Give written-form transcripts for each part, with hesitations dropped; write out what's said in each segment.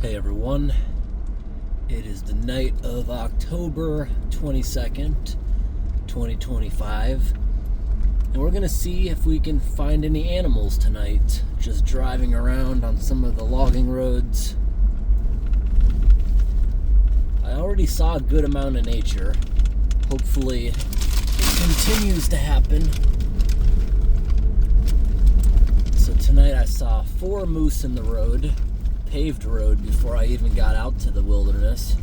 Hey everyone, it is the night of October 22nd, 2025, and we're gonna see if we can find any animals tonight, just driving around on some of the logging roads. I already saw a good amount of nature. Hopefully it continues to happen. So tonight I saw 4 moose in the road, paved road, before I even got out to the wilderness,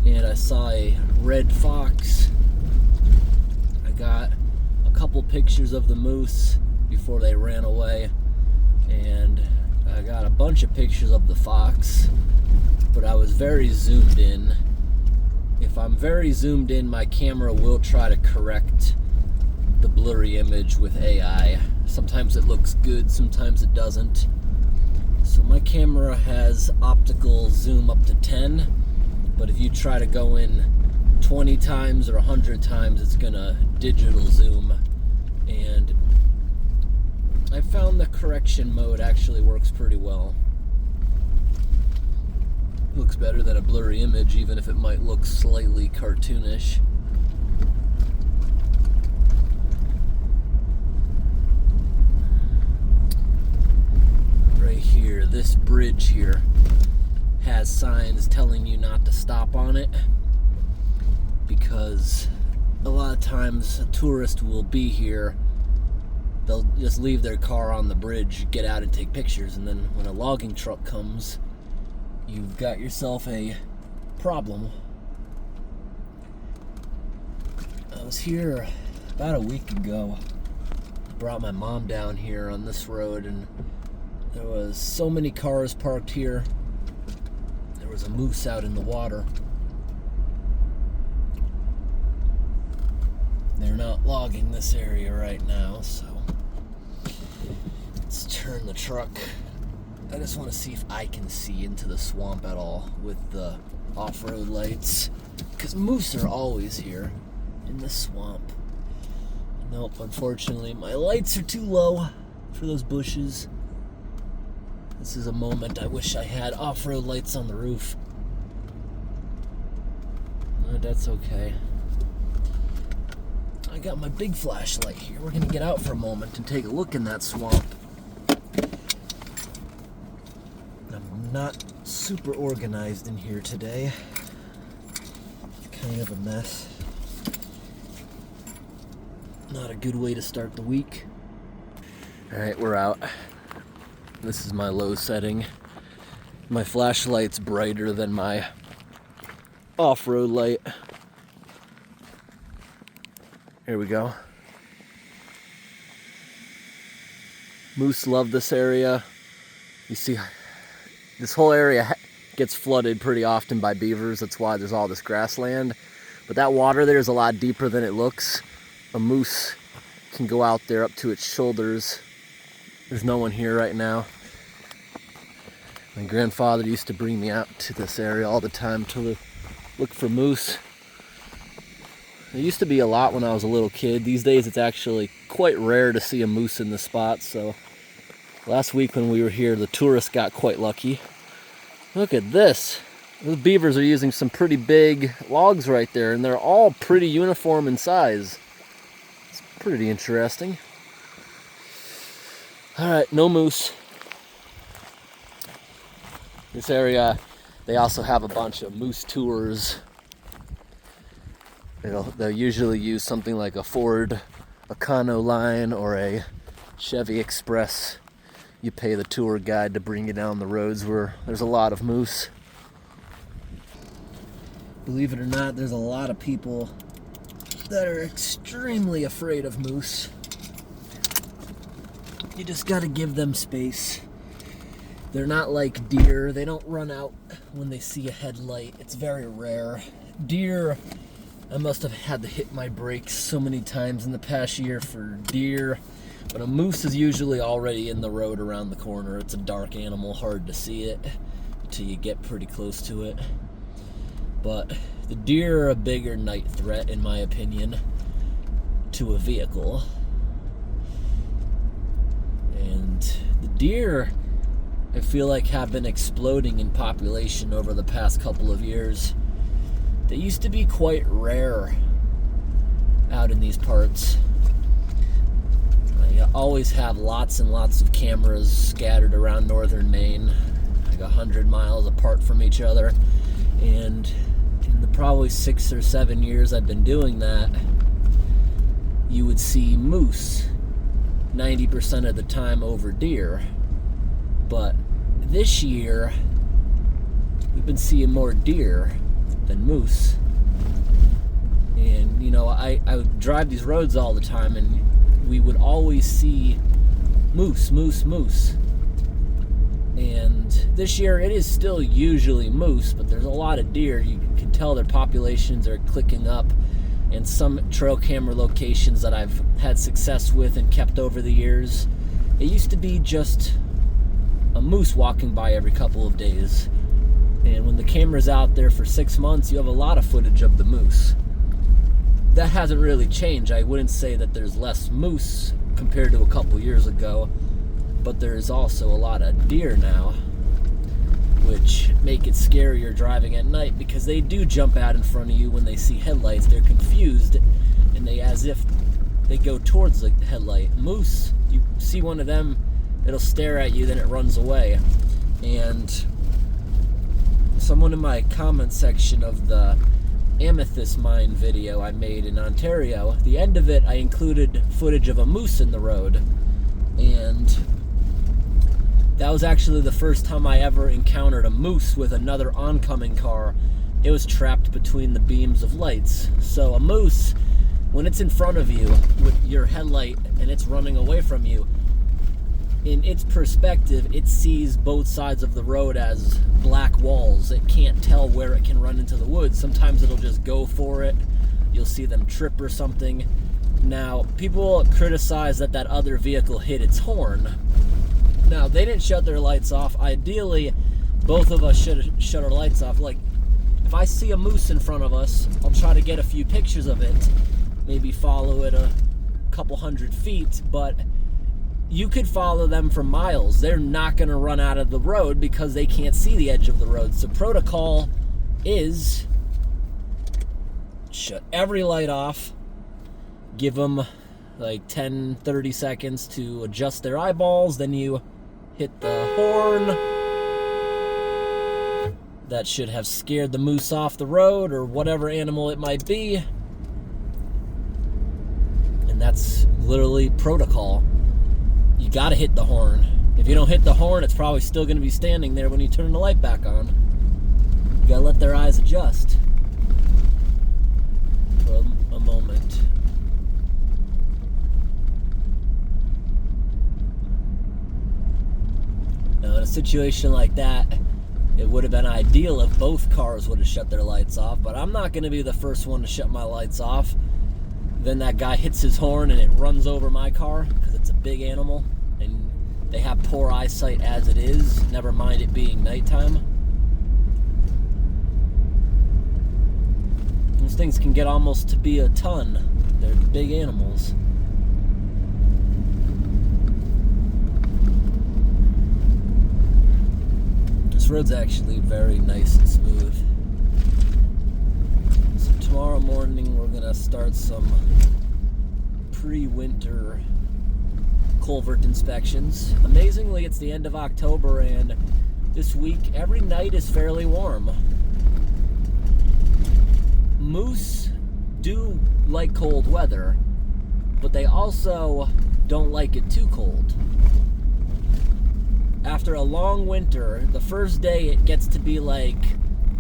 and I saw a red fox. I got a couple pictures of the moose before they ran away, and I got a bunch of pictures of the fox, but I was very zoomed in. If I'm very zoomed in, my camera will try to correct the blurry image with AI. Sometimes it looks good, sometimes it doesn't. So my camera has optical zoom up to 10, but if you try to go in 20 times or 100 times, it's gonna digital zoom. And I found the correction mode actually works pretty well. Looks better than a blurry image, even if it might look slightly cartoonish. Right here, this bridge here has signs telling you not to stop on it, because a lot of times a tourist will be here, they'll just leave their car on the bridge, get out and take pictures, and then when a logging truck comes, you've got yourself a problem. I was here about a week ago. I brought my mom down here on this road, and there was so many cars parked here. There was a moose out in the water. They're not logging this area right now, so let's turn the truck. I just want to see if I can see into the swamp at all with the off-road lights, because moose are always here in the swamp. Nope, unfortunately my lights are too low for those bushes. This is a moment I wish I had off-road lights on the roof. That's okay. I got my big flashlight here. We're gonna get out for a moment and take a look in that swamp. I'm not super organized in here today. Kind of a mess. Not a good way to start the week. Alright, we're out. This is my low setting. My flashlight's brighter than my off-road light. Here we go. Moose love this area. You see, this whole area gets flooded pretty often by beavers. That's why there's all this grassland. But that water there is a lot deeper than it looks. A moose can go out there up to its shoulders. There's no one here right now. My grandfather used to bring me out to this area all the time to look for moose. There used to be a lot when I was a little kid. These days it's actually quite rare to see a moose in the spot, so last week when we were here, the tourists got quite lucky. Look at this. Those beavers are using some pretty big logs right there, and they're all pretty uniform in size. It's pretty interesting. Alright, no moose. This area, they also have a bunch of moose tours. They'll usually use something like a Ford Econoline or a Chevy Express. You pay the tour guide to bring you down the roads where there's a lot of moose. Believe it or not, there's a lot of people that are extremely afraid of moose. You just gotta give them space. They're not like deer. They don't run out when they see a headlight. It's very rare. Deer, I must have had to hit my brakes so many times in the past year for deer. But a moose is usually already in the road around the corner. It's a dark animal, hard to see it until you get pretty close to it. But the deer are a bigger night threat, in my opinion, to a vehicle. And the deer, I feel like have been exploding in population over the past couple of years. They used to be quite rare out in these parts. You always have lots and lots of cameras scattered around northern Maine, like 100 miles apart from each other. And in the probably 6 or 7 years I've been doing that, you would see moose 90% of the time over deer. But this year, we've been seeing more deer than moose. And, you know, I would drive these roads all the time, and we would always see moose. And this year, it is still usually moose, but there's a lot of deer. You can tell their populations are clicking up. And some trail camera locations that I've had success with and kept over the years, it used to be just a moose walking by every couple of days. And when the camera's out there for 6 months, you have a lot of footage of the moose. That hasn't really changed. I wouldn't say that there's less moose compared to a couple years ago, but there's also a lot of deer now, which make it scarier driving at night because they do jump out in front of you when they see headlights. They're confused, and they, as if they go towards the headlight. Moose, you see one of them, it'll stare at you, then it runs away. And someone in my comment section of the amethyst mine video I made in Ontario, the end of it I included footage of a moose in the road, and that was actually the first time I ever encountered a moose with another oncoming car. It was trapped between the beams of lights. So a moose, when it's in front of you with your headlight and it's running away from you, in its perspective, it sees both sides of the road as black walls. It can't tell where it can run into the woods. Sometimes it'll just go for it. You'll see them trip or something. Now, people criticize that other vehicle hit its horn. Now, they didn't shut their lights off. Ideally, both of us should shut our lights off. Like, if I see a moose in front of us, I'll try to get a few pictures of it, maybe follow it a couple 100 feet, but you could follow them for miles. They're not going to run out of the road because they can't see the edge of the road. So protocol is shut every light off, give them like 10-30 seconds to adjust their eyeballs, then you hit the horn. That should have scared the moose off the road or whatever animal it might be. And that's literally protocol. You gotta hit the horn. If you don't hit the horn, it's probably still gonna be standing there when you turn the light back on. You gotta let their eyes adjust for a moment. Now, in a situation like that, it would have been ideal if both cars would have shut their lights off, but I'm not gonna be the first one to shut my lights off. Then that guy hits his horn and it runs over my car because it's a big animal and they have poor eyesight as it is, never mind it being nighttime. Those things can get almost to be a ton. They're big animals. This road's actually very nice and smooth. Tomorrow morning we're going to start some pre-winter culvert inspections. Amazingly, it's the end of October and this week every night is fairly warm. Moose do like cold weather, but they also don't like it too cold. After a long winter, the first day it gets to be like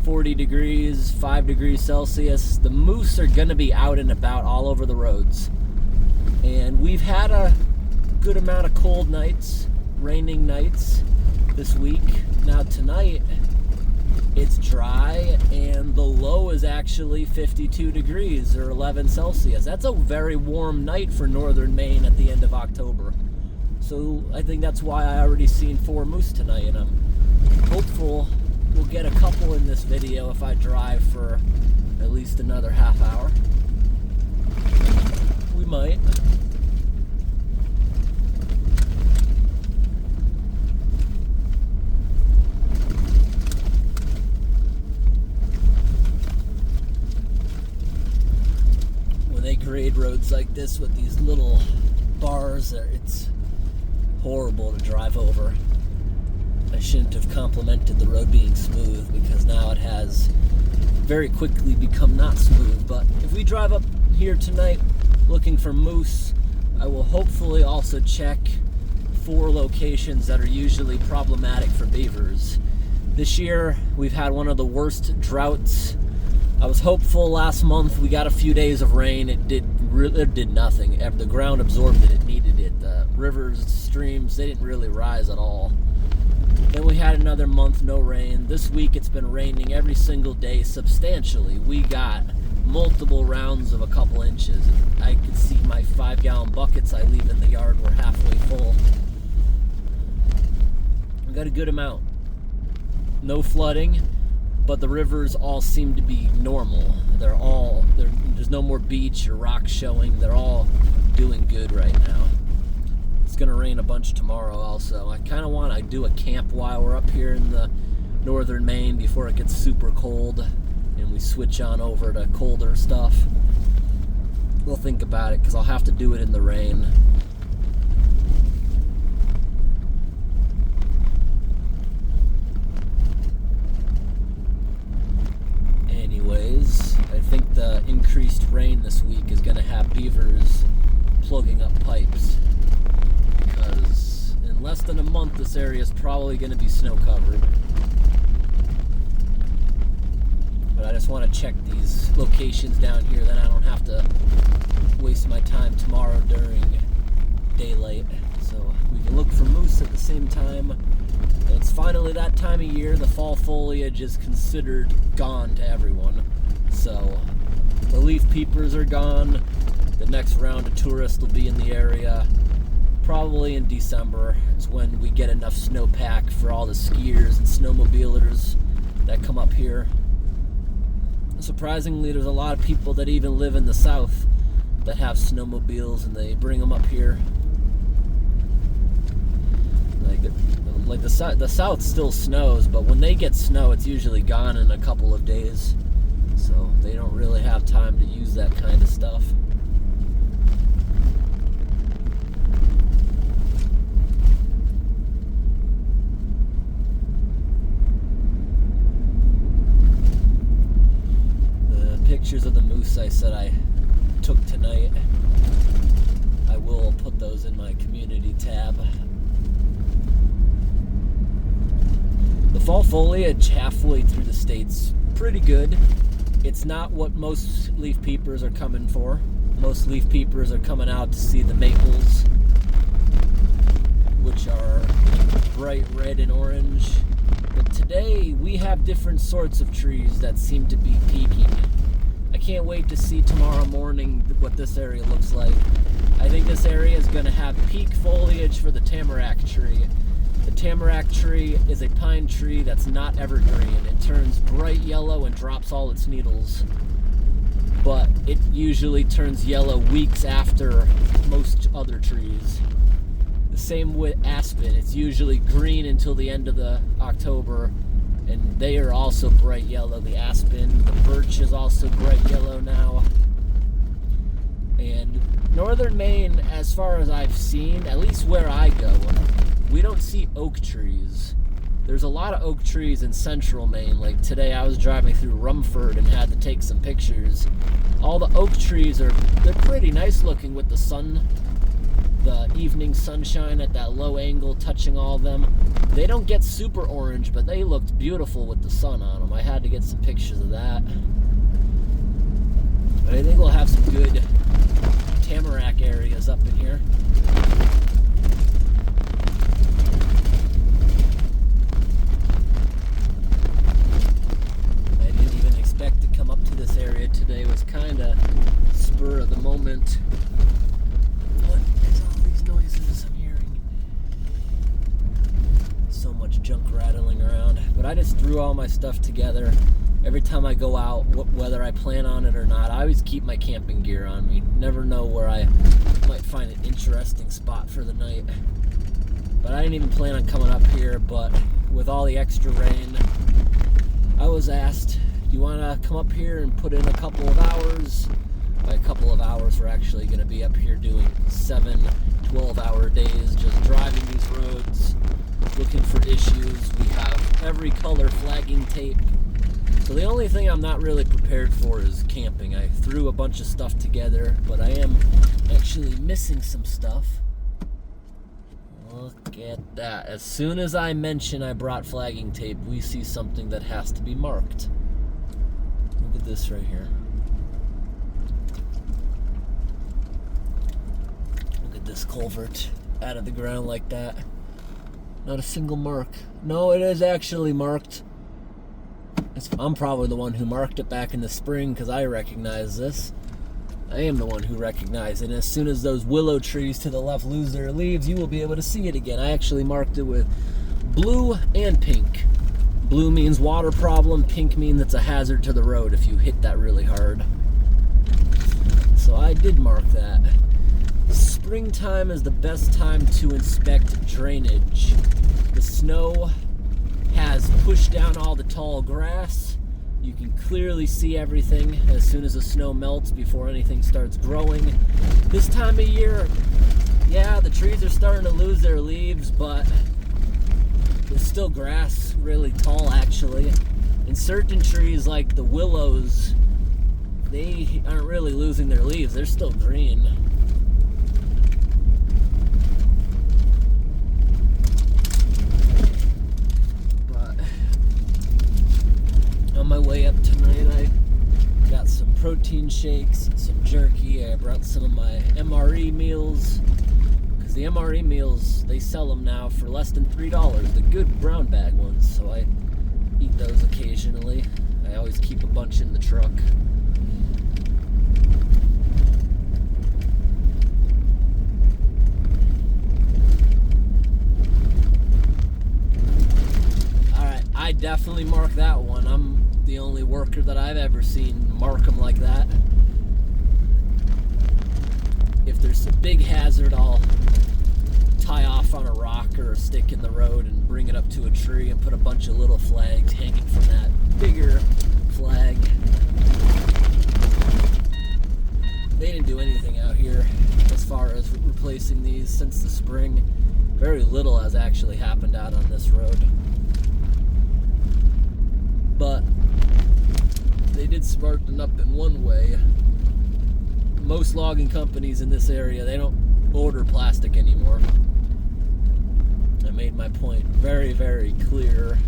40 degrees, 5 degrees Celsius. The moose are gonna be out and about all over the roads. And we've had a good amount of cold nights, raining nights this week. Now tonight, it's dry and the low is actually 52 degrees or 11 Celsius. That's a very warm night for northern Maine at the end of October. So I think that's why I already seen 4 moose tonight, and I'm hopeful we'll get a couple in this video if I drive for at least another half hour. We might. side roads like this with these little bars, it's horrible to drive over. I shouldn't have complimented the road being smooth, because now it has very quickly become not smooth. But if we drive up here tonight looking for moose, I will hopefully also check 4 locations that are usually problematic for beavers. This year we've had one of the worst droughts. I was hopeful last month. We got a few days of rain. It did nothing. The ground absorbed it. It needed it. The rivers, streams, they didn't really rise at all. Then we had another month, no rain. This week it's been raining every single day substantially. We got multiple rounds of a couple inches. I could see my 5-gallon buckets I leave in the yard were halfway full. We got a good amount. No flooding, but the rivers all seem to be normal. There's no more beach or rocks showing. They're all doing good right now. It's gonna rain a bunch tomorrow also. I kind of want to do a camp while we're up here in the northern Maine before it gets super cold and we switch on over to colder stuff. We'll think about it, because I'll have to do it in the rain. Anyways, I think the increased rain this week is going to have beavers plugging up pipes, because in less than a month this area is probably going to be snow covered. But I just want to check these locations down here, then I don't have to waste my time tomorrow during daylight. So we can look for moose at the same time. And it's finally that time of year. The fall foliage is considered gone to everyone. So the leaf peepers are gone. The next round of tourists will be in the area probably in December. It's when we get enough snowpack for all the skiers and snowmobilers that come up here. Surprisingly, there's a lot of people that even live in the south that have snowmobiles, and they bring them up here. Like the south still snows, but when they get snow, it's usually gone in a couple of days. So they don't really have time to use that kind of stuff. Pictures of the moose I said I took tonight, I will put those in my community tab. The fall foliage halfway through the state's pretty good. It's not what most leaf peepers are coming for. Most leaf peepers are coming out to see the maples, which are bright red and orange. But today we have different sorts of trees that seem to be peaking. I can't wait to see tomorrow morning what this area looks like. I think this area is going to have peak foliage for the tamarack tree. The tamarack tree is a pine tree that's not evergreen. It turns bright yellow and drops all its needles. But it usually turns yellow weeks after most other trees. The same with aspen. It's usually green until the end of the October. And they are also bright yellow. The aspen, the birch is also bright yellow now. And northern Maine, as far as I've seen, at least where I go, we don't see oak trees. There's a lot of oak trees in central Maine. Like today I was driving through Rumford and had to take some pictures. All the oak trees they're pretty nice looking with the sun, the evening sunshine at that low angle touching all of them. They don't get super orange, but they looked beautiful with the sun on them. I had to get some pictures of that. But I think we'll have some good tamarack areas up in here. I didn't even expect to come up to this area today. It was kind of spur of the moment. What is all these noises I'm hearing? So much junk rattling around. But I just threw all my stuff together. Every time I go out, whether I plan on it or not, I always keep my camping gear on me. Never know where I might find an interesting spot for the night. But I didn't even plan on coming up here, but with all the extra rain, I was asked, do you want to come up here and put in a couple of hours by a couple of hours, we're actually going to be up here doing 7 12-hour days, just driving these roads, looking for issues. We have every color flagging tape. So the only thing I'm not really prepared for is camping. I threw a bunch of stuff together, but I am actually missing some stuff. Look at that. As soon as I mention I brought flagging tape, we see something that has to be marked. Look at this right here. Look at this culvert out of the ground like that. Not a single mark. No, it is actually marked. I'm probably the one who marked it back in the spring because I recognize this. I am the one who recognized it. And as soon as those willow trees to the left lose their leaves, you will be able to see it again. I actually marked it with blue and pink. Blue means water problem. Pink means it's a hazard to the road if you hit that really hard. So I did mark that. Springtime is the best time to inspect drainage. The snow has pushed down all the tall grass. You can clearly see everything as soon as the snow melts before anything starts growing. This time of year, yeah, the trees are starting to lose their leaves, but there's still grass really tall actually. And certain trees like the willows, they aren't really losing their leaves, they're still green. On my way up tonight, I got some protein shakes, some jerky. I brought some of my MRE meals, because the MRE meals, they sell them now for less than $3, the good brown bag ones, so I eat those occasionally. I always keep a bunch in the truck. Alright, I definitely mark that one. I'm the only worker that I've ever seen mark them like that. If there's a big hazard, I'll tie off on a rock or a stick in the road and bring it up to a tree and put a bunch of little flags hanging from that bigger flag. They didn't do anything out here as far as replacing these since the spring. Very little has actually happened out on this road. But they did smarten up in one way. Most logging companies in this area, they don't order plastic anymore. I made my point very, very clear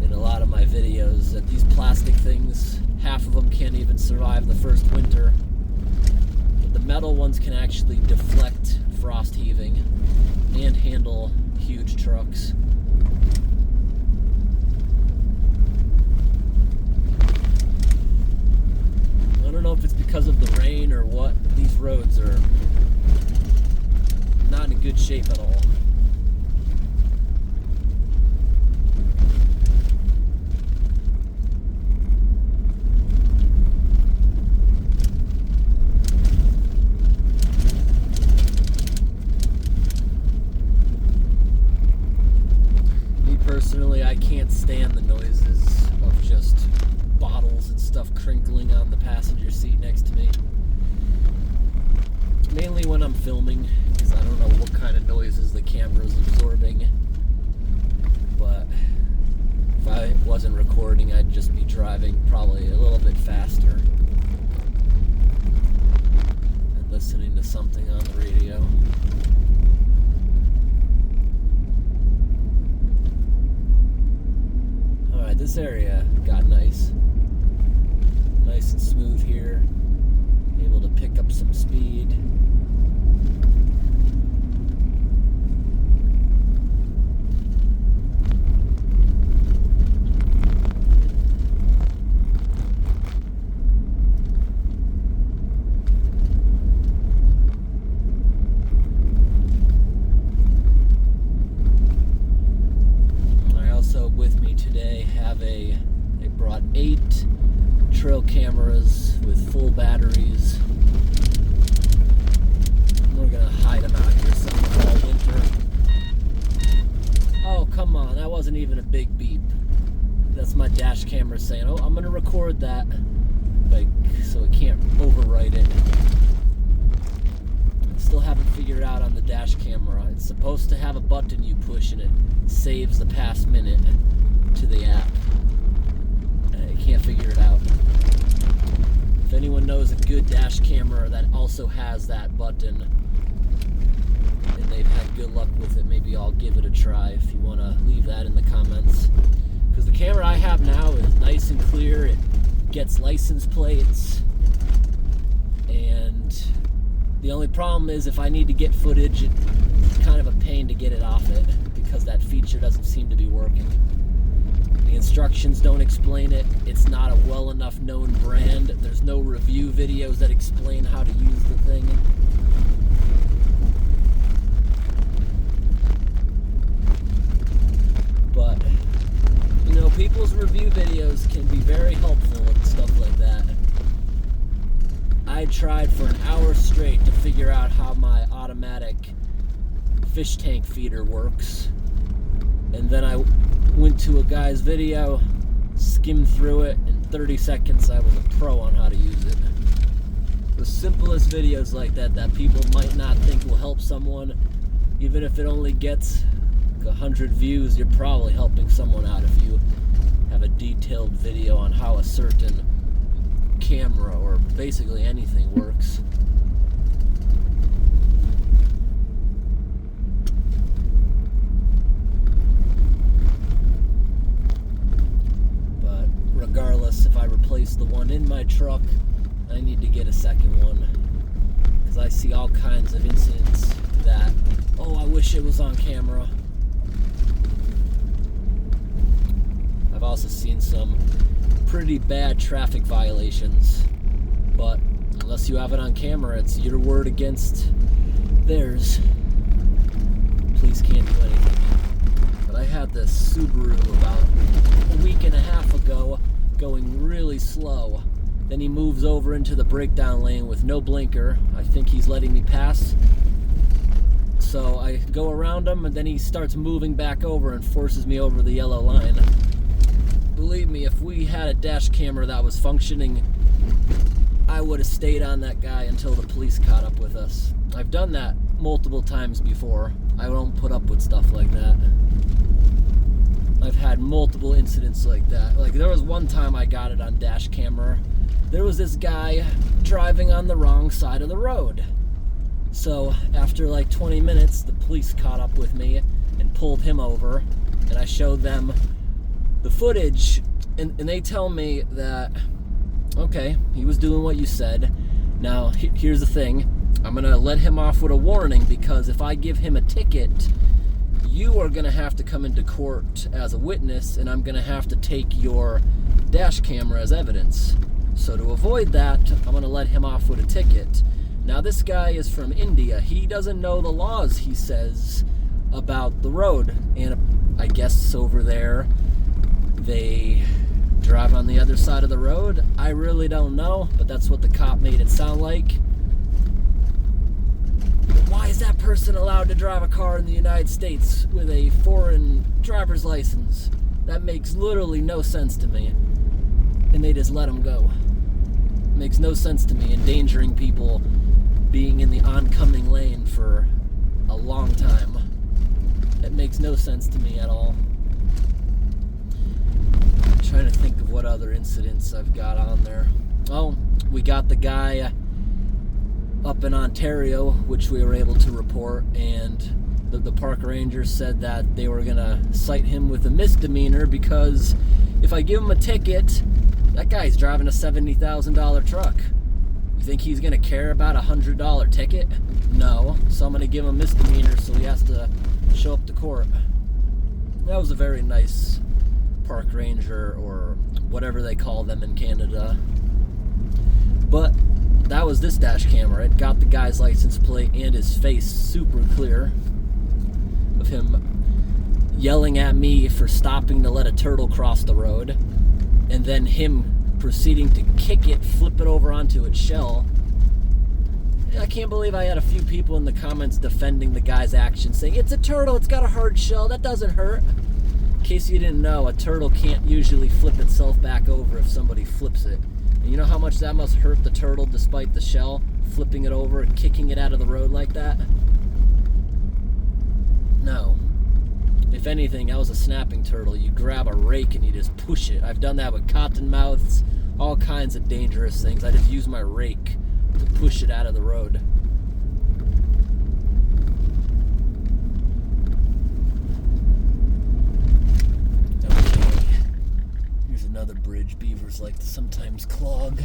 in a lot of my videos that these plastic things, half of them can't even survive the first winter. But the metal ones can actually deflect frost heaving and handle huge trucks. I don't know if it's because of the rain or what, but these roads are not in good shape at all. Me personally, I can't stand the noises of just bottles and stuff crinkling on the passenger seat next to me. Mainly when I'm filming, because I don't know what kind of noises the camera's absorbing. But if I wasn't recording, I'd just be driving probably a little bit faster and listening to something on the radio. Alright, this area got nice. Nice and smooth here. Able to pick up some speed. I also, with me today, have they brought 8 trail cameras with full batteries. We're gonna hide them out here somewhere all winter. Oh, come on, that wasn't even a big beep. That's my dash camera saying, oh, I'm gonna record that. like, so it can't overwrite it. Still haven't figured out on the dash camera. It's supposed to have a button you push and it saves the past minute to the app. I can't figure it out. If anyone knows a good dash camera that also has that button and they've had good luck with it, maybe I'll give it a try. If you want to leave that in the comments. Because the camera I have now is nice and clear. It gets license plates. And the only problem is if I need to get footage, it's kind of a pain to get it off it because that feature doesn't seem to be working. The instructions don't explain it. It's not a well enough known brand. There's no review videos that explain how to use the thing. But, you know, people's review videos can be very helpful and stuff like that. I tried for an hour straight to figure out how my automatic fish tank feeder works. And then I went to a guy's video, skimmed through it. In 30 seconds, I was a pro on how to use it. The simplest videos like that people might not think will help someone, even if it only gets 100 views, you're probably helping someone out if you have a detailed video on how a certain camera or basically anything works. But regardless, if I replace the one in my truck, I need to get a second one because I see all kinds of incidents that, oh, I wish it was on camera. I've also seen some pretty bad traffic violations, but unless you have it on camera, it's your word against theirs. Police can't do anything. But I had this Subaru about a week and a half ago going really slow. Then he moves over into the breakdown lane with no blinker. I think he's letting me pass. So I go around him and then he starts moving back over and forces me over the yellow line. Believe me, if we had a dash camera that was functioning, I would have stayed on that guy until the police caught up with us. I've done that multiple times before. I don't put up with stuff like that. I've had multiple incidents like that. Like, there was one time I got it on dash camera. There was this guy driving on the wrong side of the road. So after like 20 minutes, the police caught up with me and pulled him over, and I showed them the footage, and they tell me that, okay, he was doing what you said. Now, here's the thing. I'm going to let him off with a warning, because if I give him a ticket, you are going to have to come into court as a witness, and I'm going to have to take your dash camera as evidence. So to avoid that, I'm going to let him off with a ticket. Now, this guy is from India. He doesn't know the laws, he says, about the road. And I guess over there, they drive on the other side of the road. I really don't know, but that's what the cop made it sound like. But why is that person allowed to drive a car in the United States with a foreign driver's license? That makes literally no sense to me. And they just let him go. It makes no sense to me, endangering people being in the oncoming lane for a long time. It makes no sense to me at all. I'm trying to think of what other incidents I've got on there. Oh, we got the guy up in Ontario, which we were able to report, and the park rangers said that they were gonna cite him with a misdemeanor because if I give him a ticket, that guy's driving a $70,000 truck. You think he's gonna care about a $100 ticket? No. So I'm gonna give him a misdemeanor, so he has to show up to court. That was a very nice park ranger, or whatever they call them in Canada. But that was this dash camera. It got the guy's license plate and his face super clear of him yelling at me for stopping to let a turtle cross the road, and then him proceeding to kick it, flip it over onto its shell. I can't believe I had a few people in the comments defending the guy's action, saying, it's a turtle, it's got a hard shell, that doesn't hurt. In case you didn't know, a turtle can't usually flip itself back over if somebody flips it. And you know how much that must hurt the turtle despite the shell, flipping it over and kicking it out of the road like that? No. If anything, that was a snapping turtle. You grab a rake and you just push it. I've done that with cottonmouths, all kinds of dangerous things. I just use my rake to push it out of the road. Okay. Here's another bridge beavers like to sometimes clog.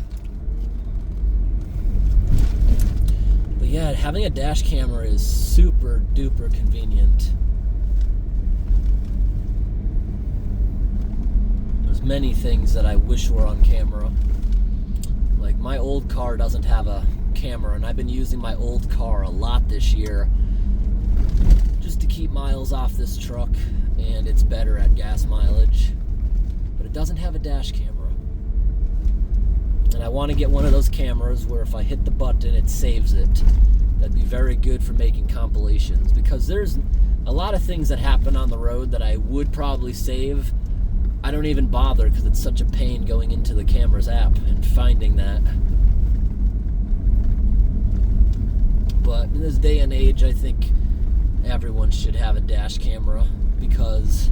But yeah, having a dash camera is super duper convenient. There's many things that I wish were on camera. Like my old car doesn't have a camera, and I've been using my old car a lot this year just to keep miles off this truck, and it's better at gas mileage. But it doesn't have a dash camera. And I want to get one of those cameras where if I hit the button, it saves it. That'd be very good for making compilations, because there's a lot of things that happen on the road that I would probably save. I don't even bother because it's such a pain going into the camera's app and finding that. But in this day and age, I think everyone should have a dash camera, because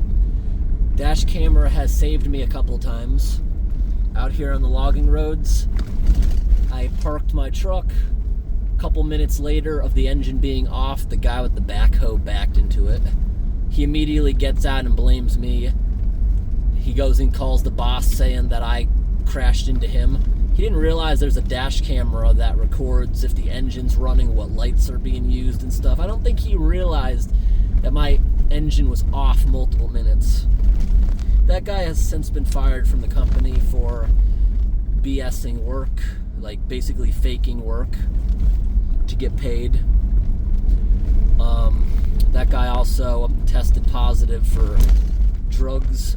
dash camera has saved me a couple times. Out here on the logging roads, I parked my truck. A couple minutes later of the engine being off, the guy with the backhoe backed into it. He immediately gets out and blames me. He goes and calls the boss saying that I crashed into him. He didn't realize there's a dash camera that records if the engine's running, what lights are being used and stuff. I don't think he realized that my engine was off multiple minutes. That guy has since been fired from the company for BSing work, like basically faking work to get paid. That guy also tested positive for drugs.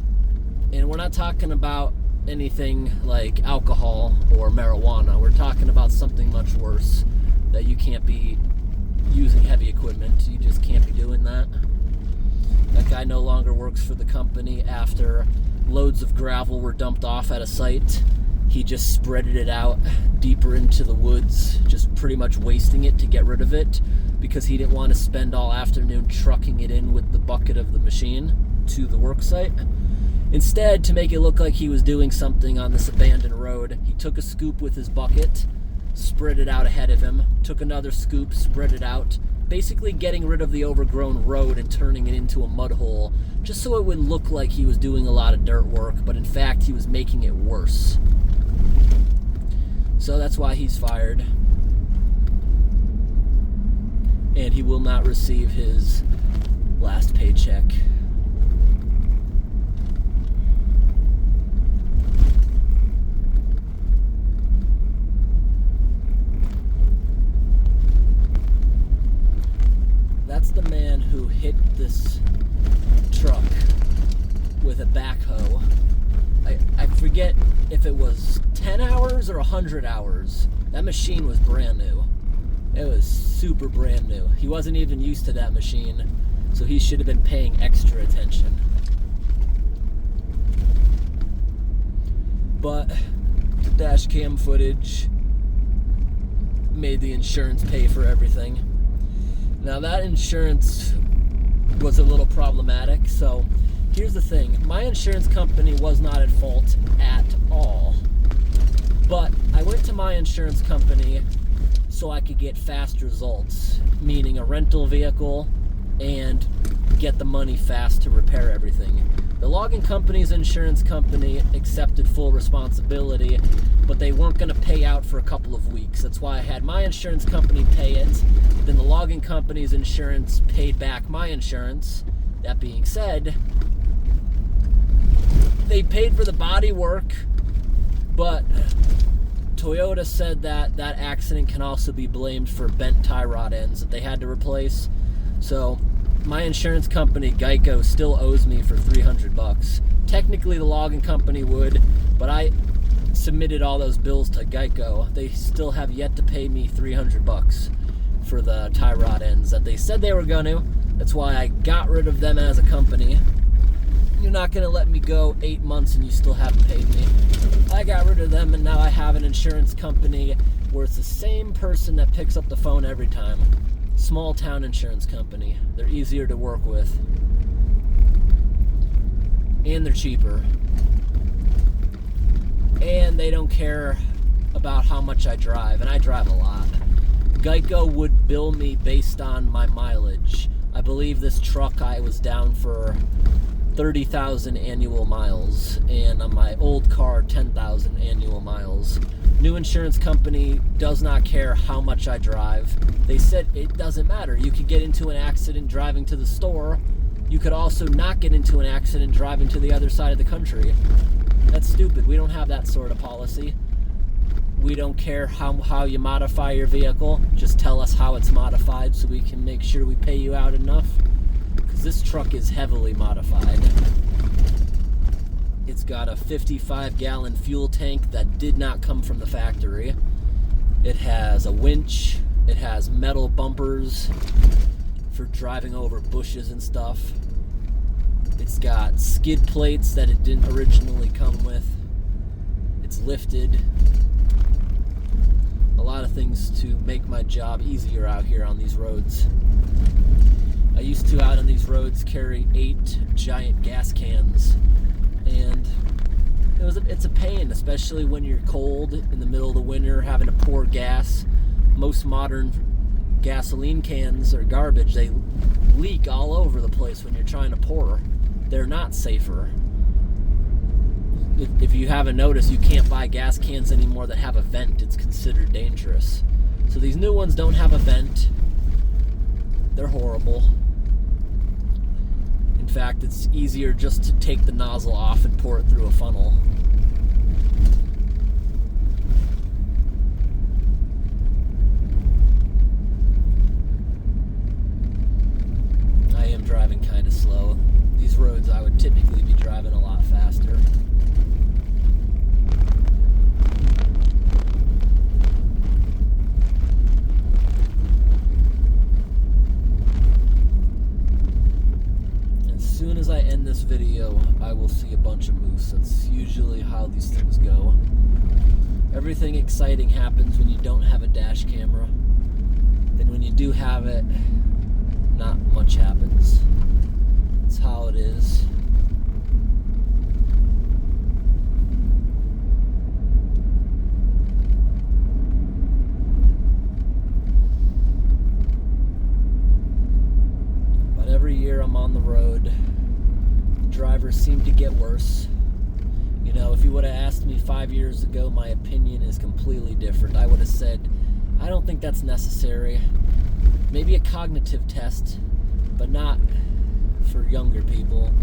And we're not talking about anything like alcohol or marijuana. We're talking about something much worse, that you can't be using heavy equipment. You just can't be doing that. That guy no longer works for the company after loads of gravel were dumped off at a site. He just spreaded it out deeper into the woods, just pretty much wasting it to get rid of it, because he didn't want to spend all afternoon trucking it in with the bucket of the machine to the work site. Instead, to make it look like he was doing something on this abandoned road, he took a scoop with his bucket, spread it out ahead of him, took another scoop, spread it out, basically getting rid of the overgrown road and turning it into a mud hole, just so it would look like he was doing a lot of dirt work, but in fact he was making it worse. So that's why he's fired. And he will not receive his last paycheck. That's the man who hit this truck with a backhoe. I forget if it was 10 hours or 100 hours. That machine was brand new. It was super brand new. He wasn't even used to that machine, so he should have been paying extra attention. But the dash cam footage made the insurance pay for everything. Now that insurance was a little problematic, so here's the thing. My insurance company was not at fault at all. But I went to my insurance company so I could get fast results, meaning a rental vehicle, and get the money fast to repair everything. The logging company's insurance company accepted full responsibility, but they weren't going to pay out for a couple of weeks. That's why I had my insurance company pay it. Then the logging company's insurance paid back my insurance. That being said, they paid for the body work, but Toyota said that that accident can also be blamed for bent tie rod ends that they had to replace. So my insurance company, Geico, still owes me for $300. Technically the logging company would, but I submitted all those bills to Geico. They still have yet to pay me $300 for the tie rod ends that they said they were going to. That's why I got rid of them as a company. You're not going to let me go 8 months and you still haven't paid me. I got rid of them, and now I have an insurance company where it's the same person that picks up the phone every time. Small town insurance company. They're easier to work with. And they're cheaper. And they don't care about how much I drive, and I drive a lot. Geico would bill me based on my mileage. I believe this truck I was down for 30,000 annual miles, and on my old car 10,000 annual miles. New insurance company does not care how much I drive. They said it doesn't matter. You could get into an accident driving to the store. You could also not get into an accident driving to the other side of the country. That's stupid. We don't have that sort of policy. We don't care how you modify your vehicle. Just tell us how it's modified so we can make sure we pay you out enough. Because this truck is heavily modified. It's got a 55-gallon fuel tank that did not come from the factory. It has a winch. It has metal bumpers for driving over bushes and stuff. It's got skid plates that it didn't originally come with. It's lifted. A lot of things to make my job easier out here on these roads. I used to, out on these roads, carry 8 giant gas cans, and it's a pain, especially when you're cold in the middle of the winter, having to pour gas. Most modern gasoline cans are garbage. They leak all over the place when you're trying to pour. They're not safer. If you haven't noticed, you can't buy gas cans anymore that have a vent. It's considered dangerous. So these new ones don't have a vent. They're horrible. In fact, it's easier just to take the nozzle off and pour it through a funnel. I am driving kind of slow. These roads I would typically be driving a lot faster. As soon as I end this video, I will see a bunch of moose. That's usually how these things go. Everything exciting happens when you don't have a dash camera. Then when you do have it, not much happens. That's how it is. But every year I'm on the road, drivers seem to get worse. You know, if you would have asked me 5 years ago, my opinion is completely different. I would have said, I don't think that's necessary. Maybe a cognitive test, but not for younger people.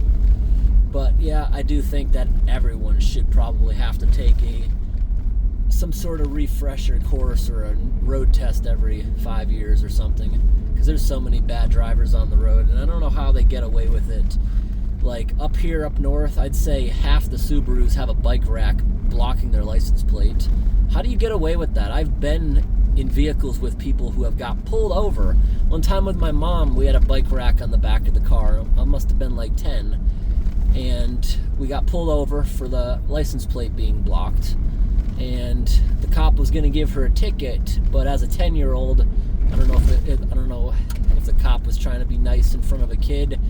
But yeah, I do think that everyone should probably have to take some sort of refresher course or a road test every 5 years or something, because there's so many bad drivers on the road, and I don't know how they get away with it. Like up here, up north, I'd say half the Subarus have a bike rack blocking their license plate. How do you get away with that? I've been in vehicles with people who have got pulled over. One time with my mom, we had a bike rack on the back of the car. I must have been like 10. And we got pulled over for the license plate being blocked. And the cop was going to give her a ticket, but as a 10-year-old, I don't know if the cop was trying to be nice in front of a kid.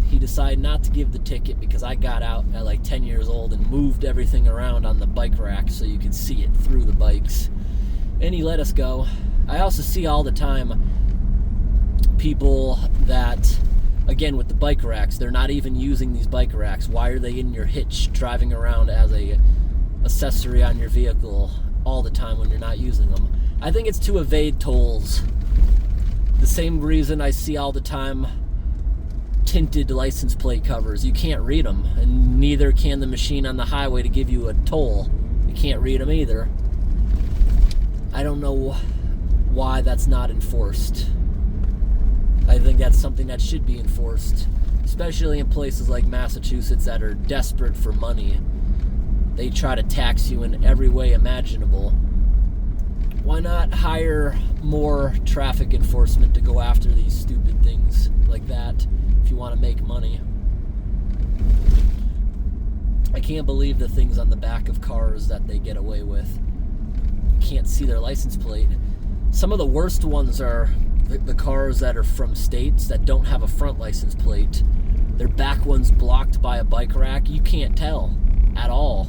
He decided not to give the ticket because I got out at like 10 years old and moved everything around on the bike rack so you could see it through the bikes. And he let us go. I also see all the time people that, again, with the bike racks, they're not even using these bike racks. Why are they in your hitch driving around as a accessory on your vehicle all the time when you're not using them? I think it's to evade tolls. The same reason I see all the time tinted license plate covers. You can't read them, and neither can the machine on the highway to give you a toll. You can't read them either. I don't know why that's not enforced. I think that's something that should be enforced, especially in places like Massachusetts that are desperate for money. They try to tax you in every way imaginable. Why not hire more traffic enforcement to go after these stupid things like that if you want to make money? I can't believe the things on the back of cars that they get away with. Can't see their license plate. Some of the worst ones are the cars that are from states that don't have a front license plate. Their back one's blocked by a bike rack. You can't tell at all.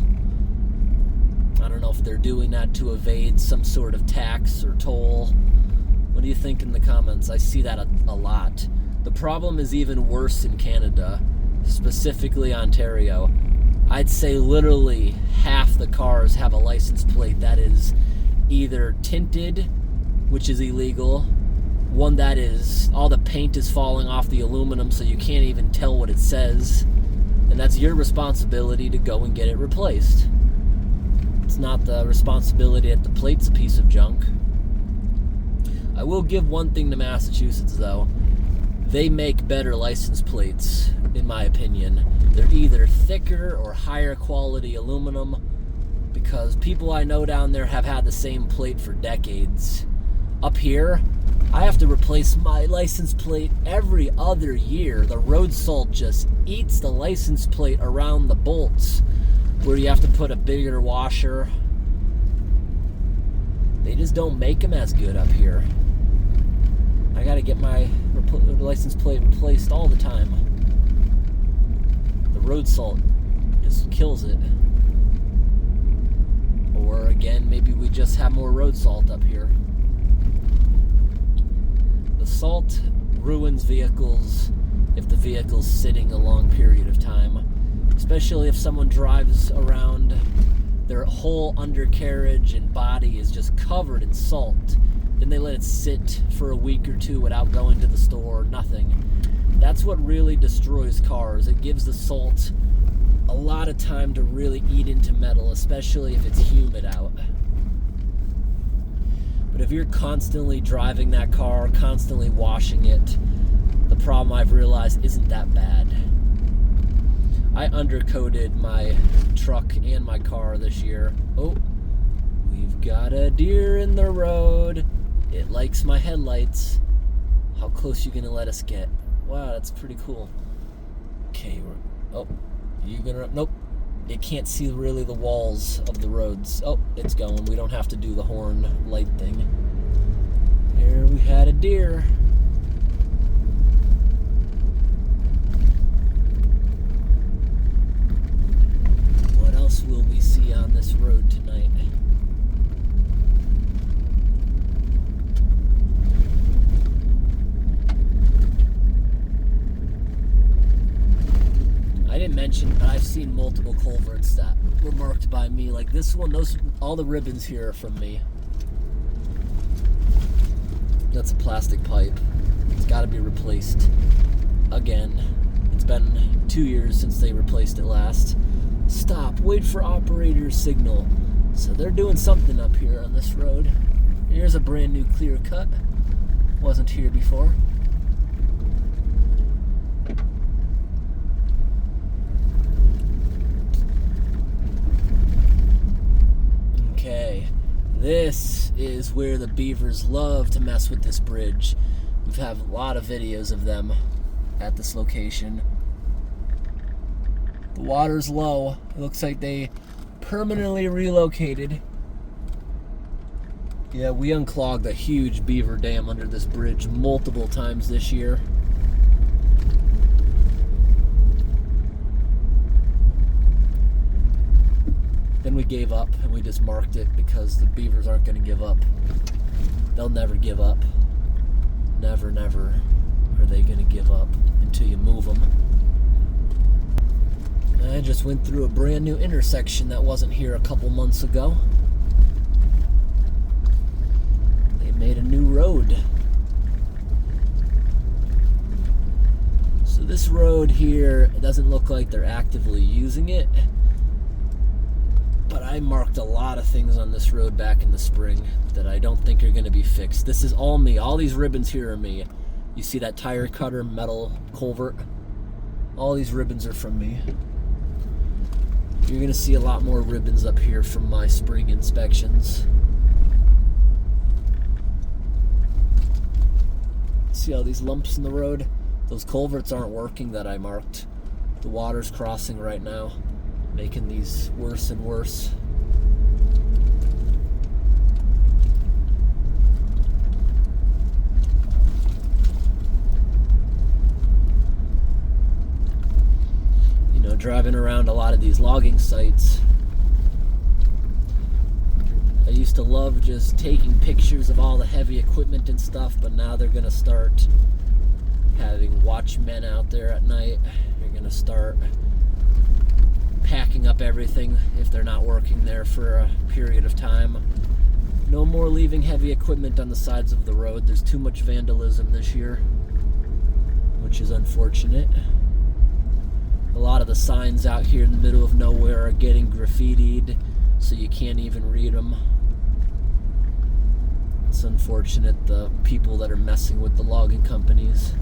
I don't know if they're doing that to evade some sort of tax or toll. What do you think in the comments? I see that a lot. The problem is even worse in Canada, specifically Ontario. I'd say literally half the cars have a license plate that is either tinted, which is illegal, one that is, all the paint is falling off the aluminum so you can't even tell what it says, and that's your responsibility to go and get it replaced. It's not the responsibility that the plate's a piece of junk. I will give one thing to Massachusetts though. They make better license plates, in my opinion. They're either thicker or higher quality aluminum, because people I know down there have had the same plate for decades. Up here, I have to replace my license plate every other year. The road salt just eats the license plate around the bolts, where you have to put a bigger washer. They just don't make them as good up here. I gotta get my license plate replaced all the time. The road salt just kills it. Or again, maybe we just have more road salt up here. The salt ruins vehicles if the vehicle's sitting a long period of time, especially if someone drives around, their whole undercarriage and body is just covered in salt. Then they let it sit for a week or two without going to the store, nothing. That's what really destroys cars. It gives the salt a lot of time to really eat into metal, especially if it's humid out. But if you're constantly driving that car, constantly washing it, the problem I've realized isn't that bad. I undercoated my truck and my car this year. Oh, we've got a deer in the road. It likes my headlights. How close you gonna let us get? Wow, that's pretty cool. Okay, nope. It can't see really the walls of the roads. Oh, it's going. We don't have to do the horn light thing. Here we had a deer. What else will we see on this road tonight? I didn't mention, but I've seen multiple culverts that were marked by me. Like this one, all the ribbons here are from me. That's a plastic pipe. It's got to be replaced again. It's been 2 years since they replaced it last. Stop, wait for operator's signal. So they're doing something up here on this road. Here's a brand new clear cut. Wasn't here before. Okay, this is where the beavers love to mess with this bridge. We've had a lot of videos of them at this location. The water's low. It looks like they permanently relocated. Yeah, we unclogged a huge beaver dam under this bridge multiple times this year. Then we gave up and we just marked it because the beavers aren't going to give up. They'll never give up. Never, never are they going to give up until you move them. I just went through a brand new intersection that wasn't here a couple months ago. They made a new road. So this road here, it doesn't look like they're actively using it. But I marked a lot of things on this road back in the spring that I don't think are going to be fixed. This is all me. All these ribbons here are me. You see that tire cutter metal culvert? All these ribbons are from me. You're going to see a lot more ribbons up here from my spring inspections. See all these lumps in the road? Those culverts aren't working that I marked. The water's crossing right now, making these worse and worse. You know, driving around a lot of these logging sites, I used to love just taking pictures of all the heavy equipment and stuff, but now they're going to start having watchmen out there at night. They're going to start packing up everything if they're not working there for a period of time. No more leaving heavy equipment on the sides of the road. There's too much vandalism this year, which is unfortunate. A lot of the signs out here in the middle of nowhere are getting graffitied, so you can't even read them. It's unfortunate, the people that are messing with the logging companies.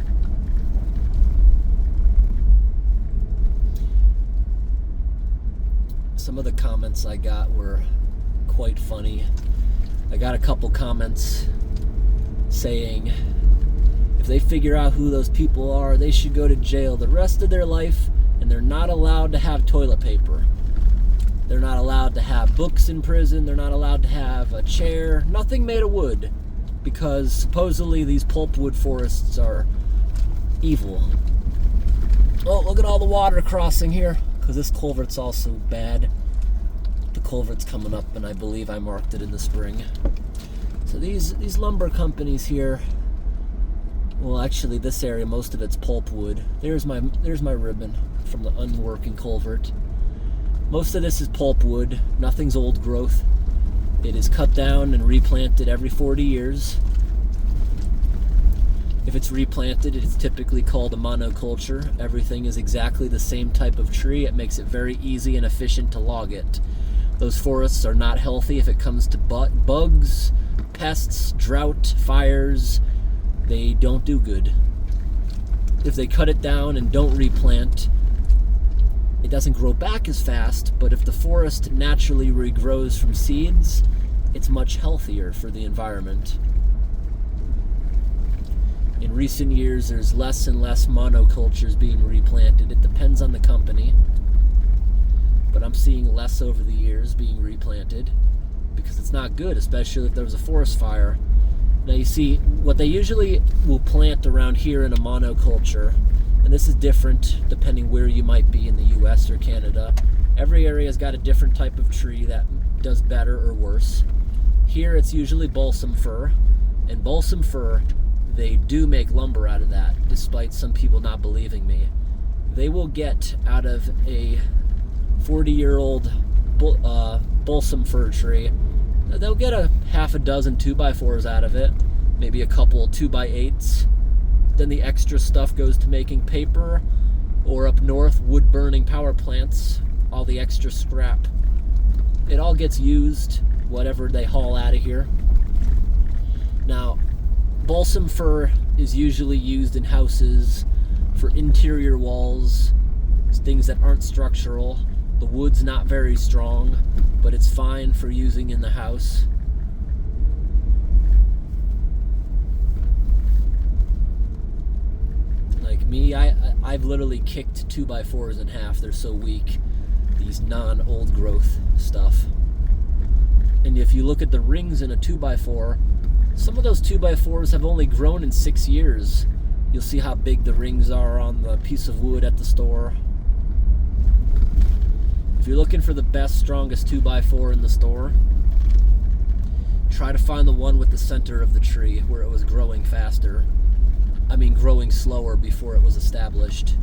Some of the comments I got were quite funny. I got a couple comments saying if they figure out who those people are, they should go to jail the rest of their life, and they're not allowed to have toilet paper. They're not allowed to have books in prison. They're not allowed to have a chair. Nothing made of wood, because supposedly these pulpwood forests are evil. Oh, look at all the water crossing here, because this culvert's also bad. The culvert's coming up, and I believe I marked it in the spring. So these lumber companies here, well, actually this area, most of it's pulpwood. There's my ribbon from the unworking culvert. Most of this is pulpwood. Nothing's old growth. It is cut down and replanted every 40 years. If it's replanted, it's typically called a monoculture. Everything is exactly the same type of tree. It makes it very easy and efficient to log it. Those forests are not healthy if it comes to bugs, pests, drought, fires. They don't do good. If they cut it down and don't replant, it doesn't grow back as fast, but if the forest naturally regrows from seeds, it's much healthier for the environment. In recent years, there's less and less monocultures being replanted. It depends on the company, but I'm seeing less over the years being replanted because it's not good, especially if there was a forest fire. Now you see, what they usually will plant around here in a monoculture, and this is different depending where you might be in the US or Canada. Every area's got a different type of tree that does better or worse. Here it's usually balsam fir, and balsam fir, they do make lumber out of that, despite some people not believing me. They will get out of a 40-year-old balsam fir tree, they'll get a half a dozen 2x4s out of it, maybe a couple 2x8s. Then the extra stuff goes to making paper, or up north, wood-burning power plants, all the extra scrap. It all gets used, whatever they haul out of here. Now, balsam fir is usually used in houses for interior walls, things that aren't structural. The wood's not very strong, but it's fine for using in the house. Like me, I've literally kicked 2x4s in half. They're so weak, these non-old growth stuff. And if you look at the rings in a 2x4, some of those 2x4s have only grown in 6 years. You'll see how big the rings are on the piece of wood at the store. If you're looking for the best, strongest 2x4 in the store, try to find the one with the center of the tree where it was growing faster. I mean, growing slower before it was established.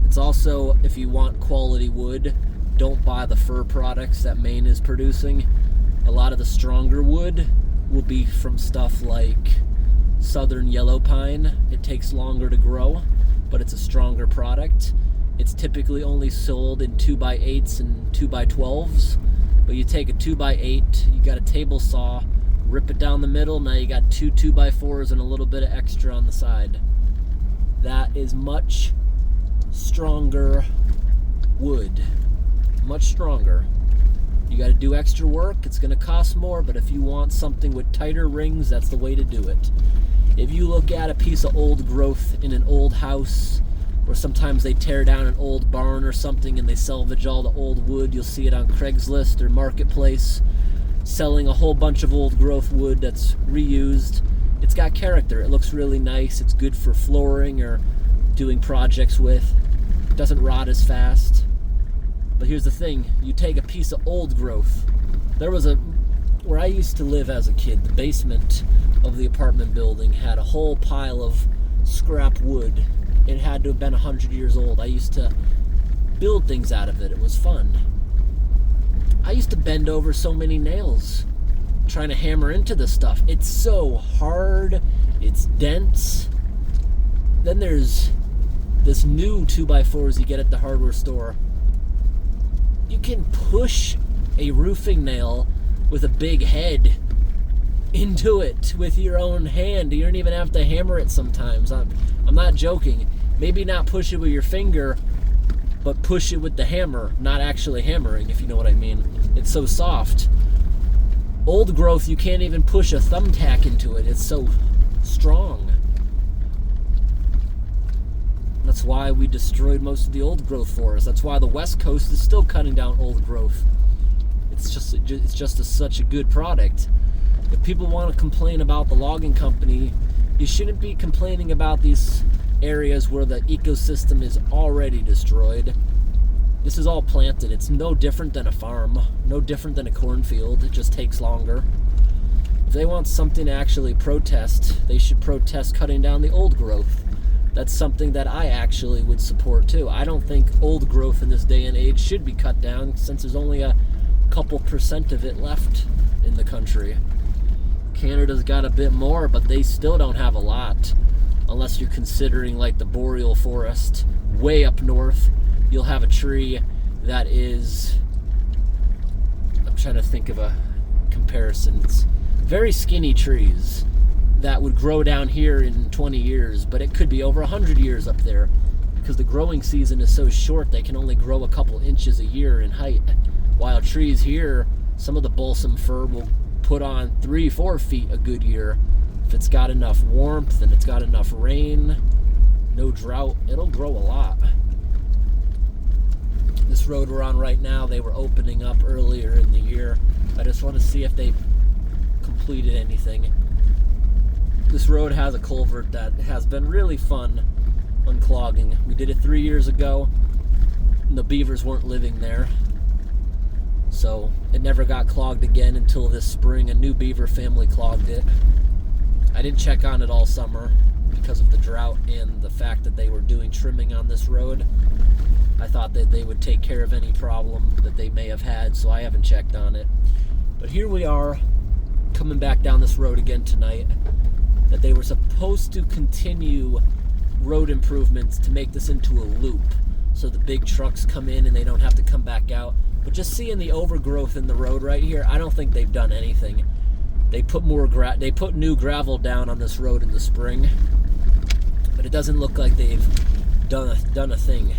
It's also, if you want quality wood, don't buy the fir products that Maine is producing. A lot of the stronger wood will be from stuff like southern yellow pine. It takes longer to grow, but it's a stronger product. It's typically only sold in 2x8s and 2x12s, but you take a 2x8, you got a table saw, rip it down the middle, now you got two 2x4s and a little bit of extra on the side. That is much stronger wood. Much stronger. You got to do extra work, it's going to cost more, but if you want something with tighter rings, that's the way to do it. If you look at a piece of old growth in an old house Or sometimes they tear down an old barn or something and they salvage all the old wood. You'll see it on Craigslist or Marketplace, selling a whole bunch of old growth wood that's reused. It's got character. It looks really nice. It's good for flooring or doing projects with. It doesn't rot as fast. But here's the thing. You take a piece of old growth. Where I used to live as a kid, the basement of the apartment building had a whole pile of scrap wood. It had to have been 100 years old. I used to build things out of it. It was fun. I used to bend over so many nails trying to hammer into the stuff. It's so hard. It's dense. Then there's this new 2x4s you get at the hardware store. You can push a roofing nail with a big head into it with your own hand. You don't even have to hammer it sometimes. I'm not joking. Maybe not push it with your finger, but push it with the hammer, not actually hammering, if you know what I mean. It's so soft. Old growth, you can't even push a thumbtack into it. It's so strong. That's why we destroyed most of the old growth forests. That's why the West Coast is still cutting down old growth. It's just such a good product. If people want to complain about the logging company, you shouldn't be complaining about these areas where the ecosystem is already destroyed. This is all planted. It's no different than a farm, no different than a cornfield. It just takes longer. If they want something to actually protest, they should protest cutting down the old growth. That's something that I actually would support too. I don't think old growth in this day and age should be cut down, since there's only a couple % of it left in the country. Canada's got a bit more, but they still don't have a lot. Unless you're considering like the boreal forest way up north, you'll have a tree that is, I'm trying to think of a comparison. It's very skinny trees that would grow down here in 20 years, but it could be over 100 years up there because the growing season is so short they can only grow a couple inches a year in height. While trees here, some of the balsam fir will put on 3-4 feet a good year. If it's got enough warmth and it's got enough rain, no drought, it'll grow a lot. This road we're on right now, they were opening up earlier in the year. I just want to see if they completed anything. This road has a culvert that has been really fun unclogging. We did it 3 years ago, and the beavers weren't living there. So it never got clogged again until this spring. A new beaver family clogged it. I didn't check on it all summer because of the drought and the fact that they were doing trimming on this road. I thought that they would take care of any problem that they may have had, so I haven't checked on it. But here we are, coming back down this road again tonight. That they were supposed to continue road improvements to make this into a loop, so the big trucks come in and they don't have to come back out. But just seeing the overgrowth in the road right here, I don't think they've done anything. They put new gravel down on this road in the spring, but it doesn't look like they've done a thing.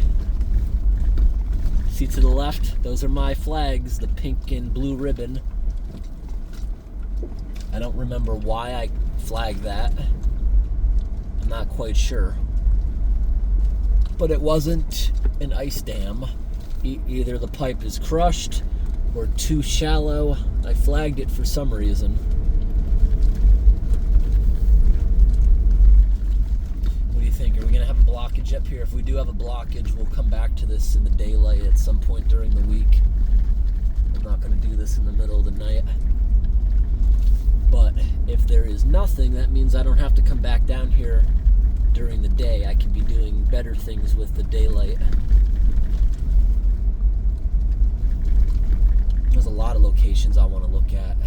See to the left? Those are my flags, the pink and blue ribbon. I don't remember why I flagged that. I'm not quite sure. But it wasn't an ice dam. Either the pipe is crushed or too shallow. I flagged it for some reason. What do you think? Are we going to have a blockage up here? If we do have a blockage, we'll come back to this in the daylight at some point during the week. I'm not going to do this in the middle of the night. But if there is nothing, that means I don't have to come back down here during the day. I can be doing better things with the daylight. There's a lot of locations I want to look at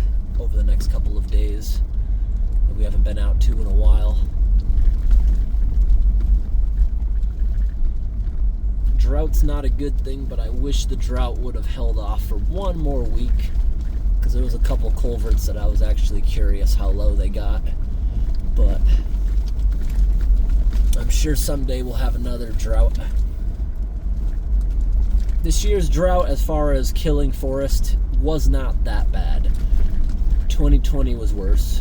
over the next couple of days that we haven't been out to in a while. Drought's not a good thing, but I wish the drought would have held off for one more week, because there was a couple culverts that I was actually curious how low they got. But I'm sure someday we'll have another drought. This year's drought, as far as killing forest, was not that bad. 2020 was worse.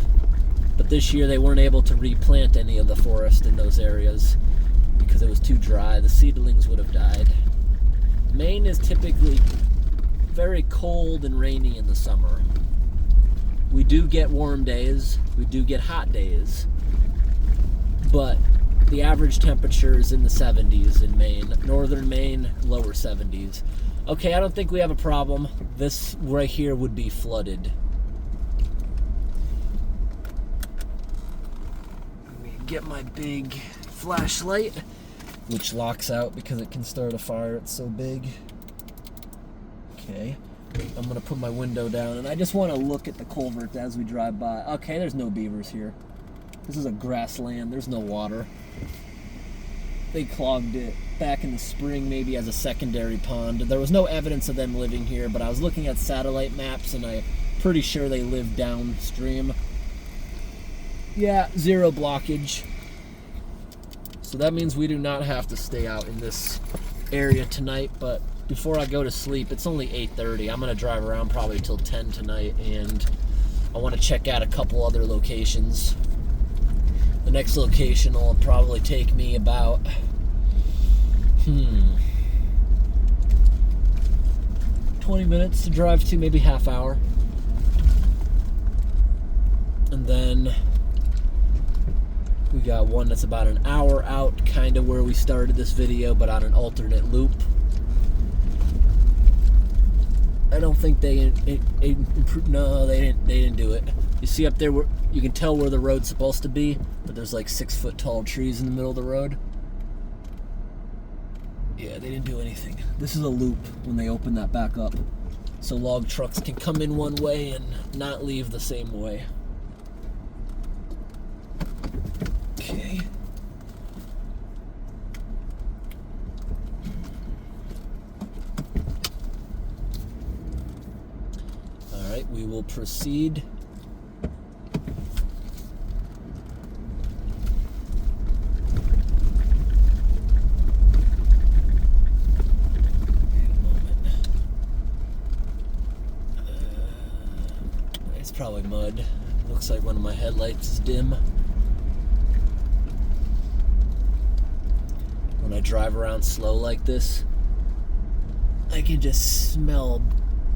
But this year they weren't able to replant any of the forest in those areas because it was too dry. The seedlings would have died. Maine is typically very cold and rainy in the summer. We do get warm days, we do get hot days, but the average temperature is in the 70s in Maine. Northern Maine, lower 70s. Okay, I don't think we have a problem. This right here would be flooded. Let me get my big flashlight, which locks out because it can start a fire. It's so big. Okay, I'm gonna put my window down, and I just want to look at the culvert as we drive by. Okay, there's no beavers here. This is a grassland. There's no water. They clogged it back in the spring, maybe as a secondary pond. There was no evidence of them living here, but I was looking at satellite maps, and I'm pretty sure they live downstream. Yeah, zero blockage. So that means we do not have to stay out in this area tonight, but before I go to sleep, it's only 8:30. I'm going to drive around probably till 10 tonight, and I want to check out a couple other locations. The next location will probably take me about 20 minutes to drive to, maybe half hour. And then we got one that's about an hour out, kind of where we started this video, but on an alternate loop. I don't think they no, they didn't do it. You see up there where you can tell where the road's supposed to be, but there's like 6-foot tall trees in the middle of the road. Yeah, they didn't do anything. This is a loop when they open that back up, so log trucks can come in one way and not leave the same way. Okay. Alright, we will proceed. It's probably mud. Looks like one of my headlights is dim. When I drive around slow like this, I can just smell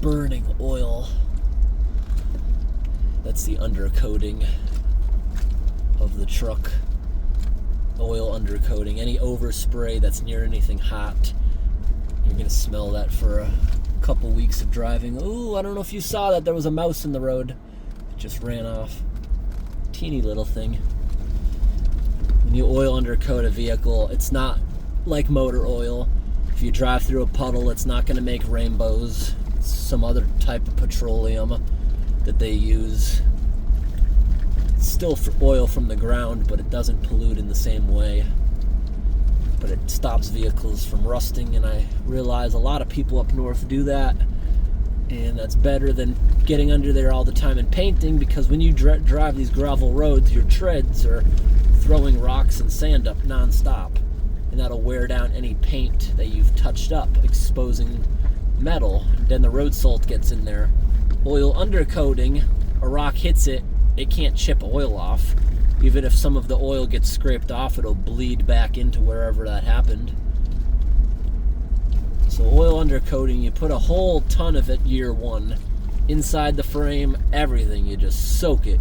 burning oil. That's the undercoating of the truck. Oil undercoating. Any overspray that's near anything hot, you're gonna smell that for a couple weeks of driving. Ooh, I don't know if you saw that. There was a mouse in the road. It just ran off. Teeny little thing. When you oil undercoat a vehicle, it's not like motor oil. If you drive through a puddle, it's not going to make rainbows. It's some other type of petroleum that they use. It's still oil from the ground, but it doesn't pollute in the same way. But it stops vehicles from rusting, and I realize a lot of people up north do that, and that's better than getting under there all the time and painting, because when you drive these gravel roads, your treads are throwing rocks and sand up non-stop, and that'll wear down any paint that you've touched up, exposing metal. And then the road salt gets in there. Oil undercoating, a rock hits it, it can't chip oil off. Even if some of the oil gets scraped off, it'll bleed back into wherever that happened. So oil undercoating, you put a whole ton of it year one. Inside the frame, everything, you just soak it.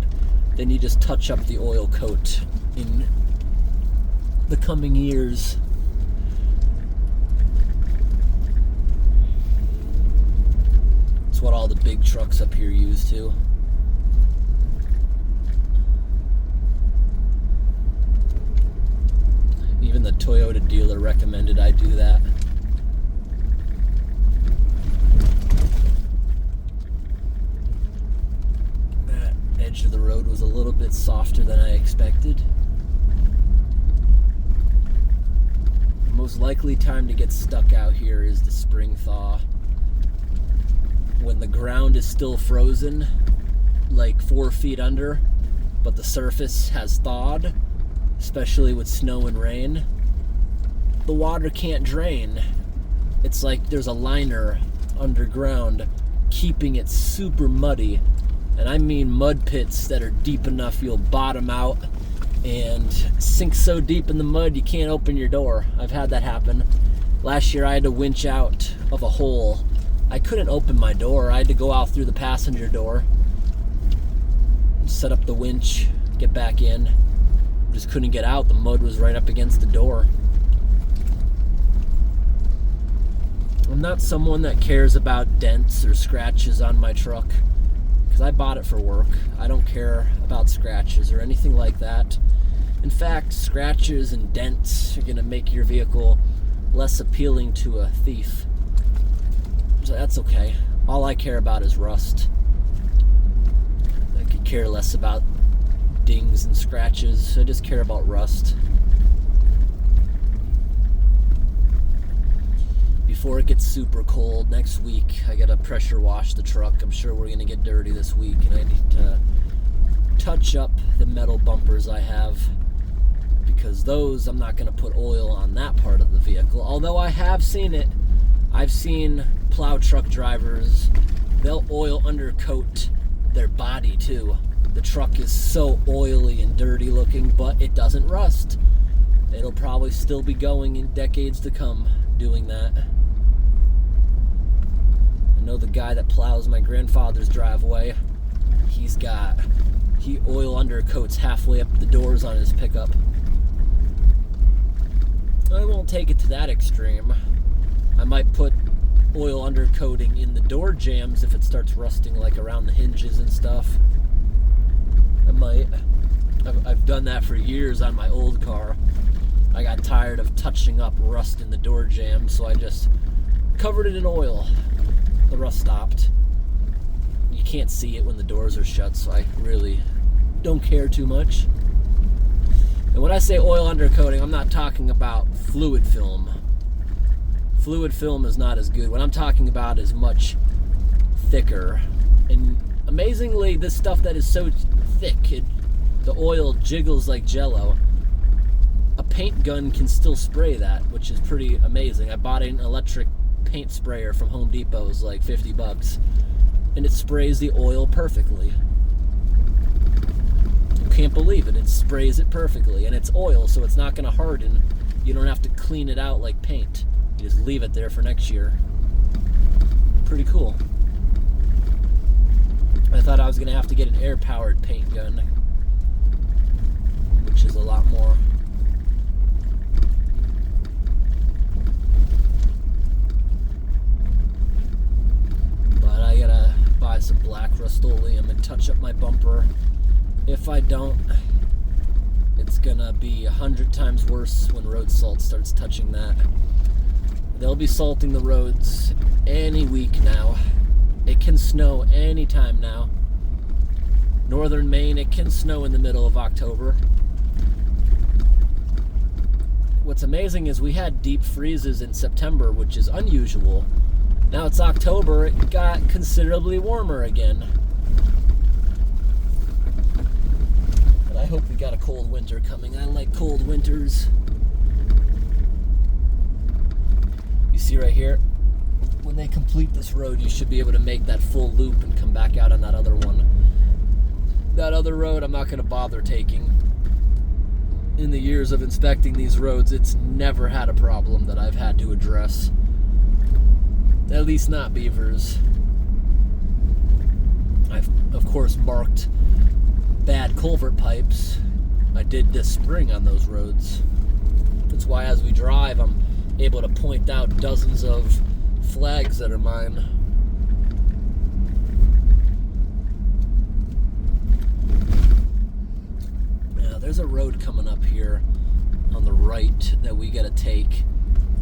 Then you just touch up the oil coat in the coming years. It's what all the big trucks up here use too. Even the Toyota dealer recommended I do that. That edge of the road was a little bit softer than I expected. The most likely time to get stuck out here is the spring thaw. When the ground is still frozen, like 4 feet under, but the surface has thawed, especially with snow and rain, the water can't drain. It's like there's a liner underground keeping it super muddy. And I mean mud pits that are deep enough you'll bottom out and sink so deep in the mud you can't open your door. I've had that happen. Last year I had to winch out of a hole. I couldn't open my door. I had to go out through the passenger door, set up the winch, get back in. Just couldn't get out. The mud was right up against the door. I'm not someone that cares about dents or scratches on my truck, because I bought it for work. I don't care about scratches or anything like that. In fact, scratches and dents are going to make your vehicle less appealing to a thief. So that's okay. All I care about is rust. I could care less about dings and scratches. I just care about rust. Before it gets super cold next week, I gotta pressure wash the truck. I'm sure we're gonna get dirty this week, and I need to touch up the metal bumpers I have, because those, I'm not gonna put oil on that part of the vehicle. Although I have seen it. I've seen plow truck drivers, they'll oil undercoat their body too. The truck is so oily and dirty looking, but it doesn't rust. It'll probably still be going in decades to come doing that. I know the guy that plows my grandfather's driveway, he oil undercoats halfway up the doors on his pickup. I won't take it to that extreme. I might put oil undercoating in the door jambs if it starts rusting, like around the hinges and stuff. I might. I've done that for years on my old car. I got tired of touching up rust in the door jambs, so I just covered it in oil. The rust stopped. You can't see it when the doors are shut, so I really don't care too much. And when I say oil undercoating, I'm not talking about fluid film. Fluid film is not as good. What I'm talking about is much thicker. And amazingly, this stuff that is so thick, the oil jiggles like jello. A paint gun can still spray that, which is pretty amazing. I bought an electric paint sprayer from Home Depot. It was like $50, and it sprays the oil perfectly. You can't believe it. It sprays it perfectly, and it's oil, so it's not going to harden. You don't have to clean it out like paint. You just leave it there for next year. Pretty cool. I thought I was going to have to get an air-powered paint gun, which is a lot more. But I gotta buy some black Rust-Oleum and touch up my bumper. If I don't, it's gonna be 100 times worse when road salt starts touching that. They'll be salting the roads any week now. It can snow anytime now. Northern Maine, it can snow in the middle of October. What's amazing is we had deep freezes in September, which is unusual. Now it's October, it got considerably warmer again. But I hope we got a cold winter coming. I like cold winters. You see right here? When they complete this road, you should be able to make that full loop and come back out on that other one. That other road, I'm not going to bother taking. In the years of inspecting these roads, it's never had a problem that I've had to address. At least not beavers. I've, of course, marked bad culvert pipes. I did this spring on those roads. That's why as we drive, I'm able to point out dozens of flags that are mine. Now, there's a road coming up here on the right that we gotta take,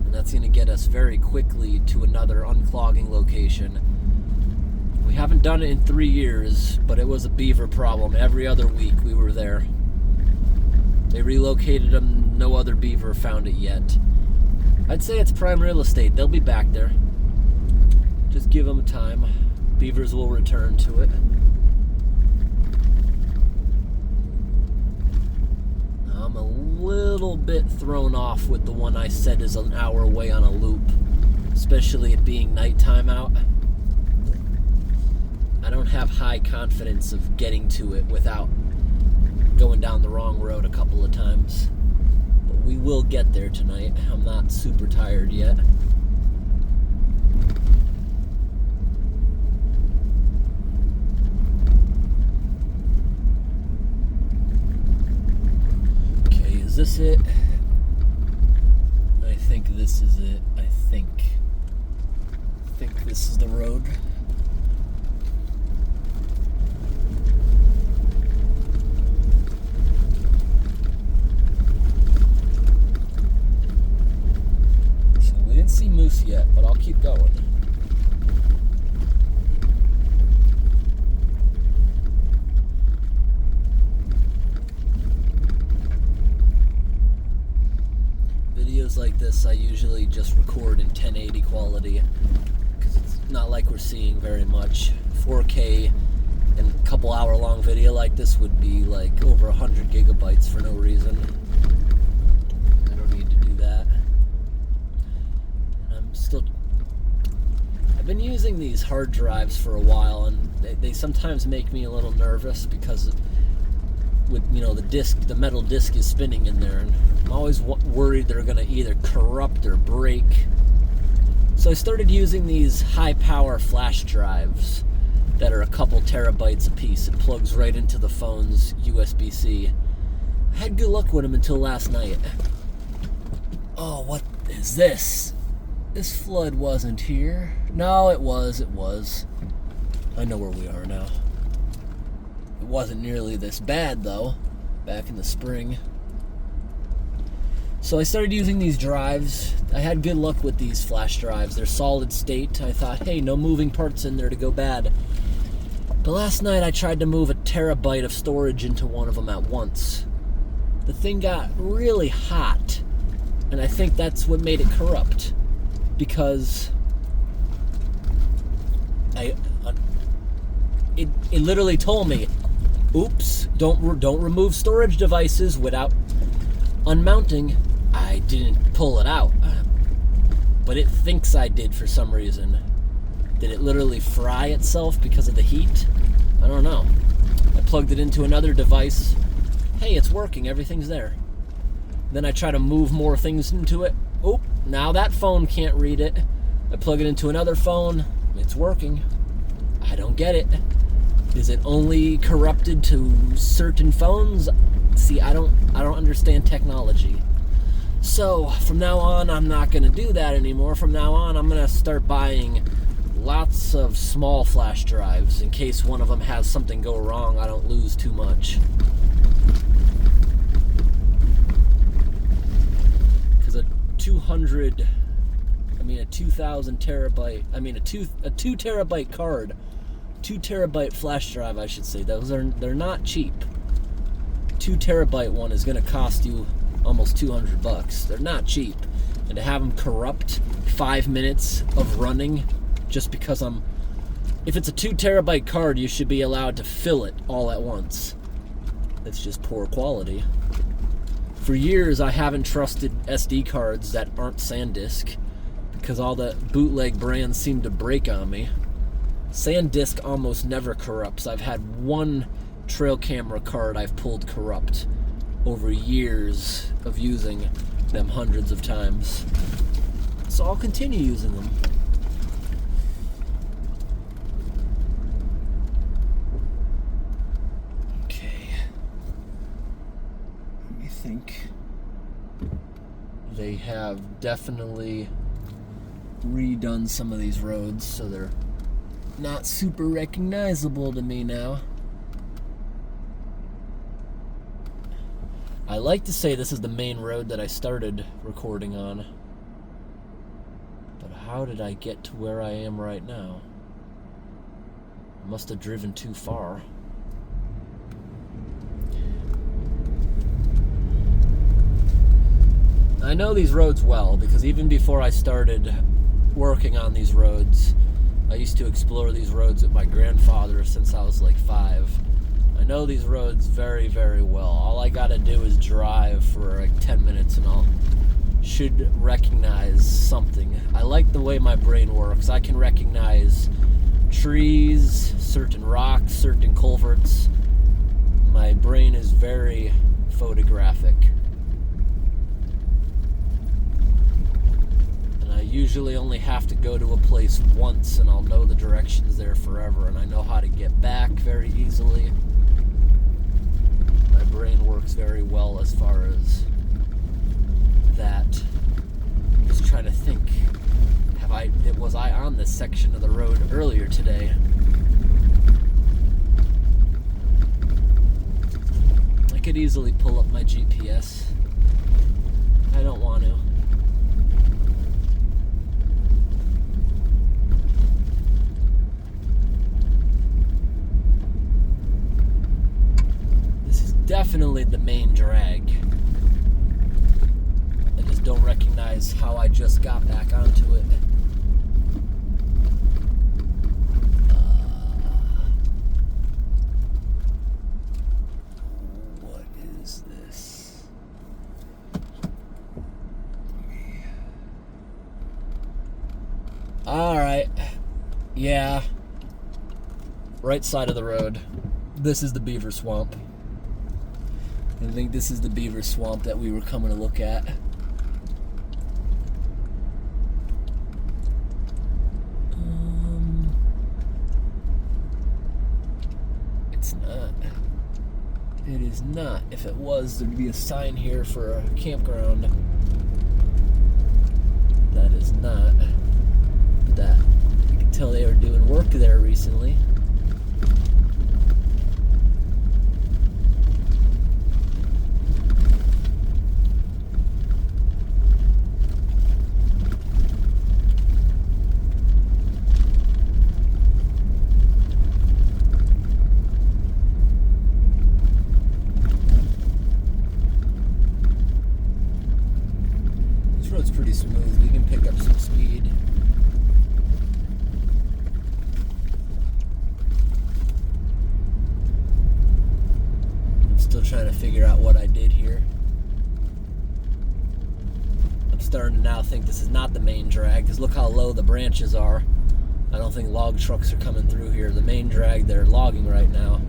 and that's gonna get us very quickly to another unclogging location. We haven't done it in 3 years, but it was a beaver problem. Every other week we were there. They relocated them, no other beaver found it yet. I'd say it's prime real estate. They'll be back there. Just give them time. Beavers will return to it. I'm a little bit thrown off with the one I said is an hour away on a loop, especially it being nighttime out. I don't have high confidence of getting to it without going down the wrong road a couple of times. But we will get there tonight. I'm not super tired yet. Okay, is this it? I think this is it. I think this is the road. So we didn't see moose yet, but I'll keep going. Videos like this I usually just record in 1080 quality because it's not like we're seeing very much. 4K and a couple hour long video like this would be like over 100 gigabytes for no reason. I don't need to do that. I've been using these hard drives for a while, and they sometimes make me a little nervous because with, you know, the metal disc is spinning in there, and I'm always worried they're gonna either corrupt or break. So I started using these high power flash drives that are a couple terabytes a piece. It plugs right into the phone's USB-C. I had good luck with them until last night. Oh, what is this? This flood wasn't here. No, it was. I know where we are now. It wasn't nearly this bad, though, back in the spring. So I started using these drives. I had good luck with these flash drives. They're solid state. I thought, hey, no moving parts in there to go bad. But last night I tried to move a terabyte of storage into one of them at once. The thing got really hot, and I think that's what made it corrupt. Because it literally told me, oops, don't remove storage devices without unmounting. I didn't pull it out, but it thinks I did for some reason. Did it literally fry itself because of the heat? I don't know. I plugged it into another device. Hey, it's working, everything's there. Then I try to move more things into it. Oh, now that phone can't read it. I plug it into another phone. It's working. I don't get it. Is it only corrupted to certain phones? See, I don't understand technology. So from now on, I'm not going to do that anymore. From now on, I'm going to start buying lots of small flash drives in case one of them has something go wrong. I don't lose too much. Because a 2,000 terabyte, a 2 terabyte card, 2 terabyte flash drive, I should say. They're not cheap. 2 terabyte one is going to cost you almost $200. They're not cheap. And to have them corrupt 5 minutes of running just because if it's a 2 terabyte card, you should be allowed to fill it all at once. That's just poor quality. For years, I haven't trusted SD cards that aren't SanDisk because all the bootleg brands seem to break on me. SanDisk almost never corrupts. I've had one trail camera card I've pulled corrupt over years of using them hundreds of times. So I'll continue using them. Okay. Let me think. They have definitely redone some of these roads, so they're not super recognizable to me now. I like to say this is the main road that I started recording on. But how did I get to where I am right now? I must have driven too far. I know these roads well because even before I started working on these roads, I used to explore these roads with my grandfather since I was like 5. I know these roads very, very well. All I gotta do is drive for like 10 minutes and I'll should recognize something. I like the way my brain works. I can recognize trees, certain rocks, certain culverts. My My brain is very photographic. And I usually only have to go to a place once and I'll know the directions there forever, and I know how to get back very easily. My brain works very well as far as that. Just trying to think. Was I on this section of the road earlier today? I could easily pull up my GPS. I don't want to. This is definitely the main drag. I just don't recognize how I just got back onto it. What is this? Alright. Yeah. Right side of the road. This is the beaver swamp. I think this is the beaver swamp that we were coming to look at. It's not. It is not. If it was, there'd be a sign here for a campground. That is not. That. You can tell they were doing work there recently. This road's pretty smooth. We can pick up some speed. I'm still trying to figure out what I did here. I'm starting to now think this is not the main drag, because look how low the branches are. I don't think log trucks are coming through here. The main drag, they're logging right now.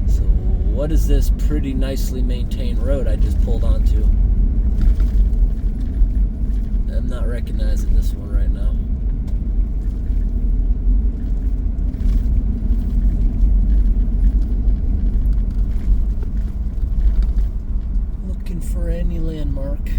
So what is this pretty nicely maintained road I just pulled onto? I'm not recognizing this one right now. Looking for any landmark.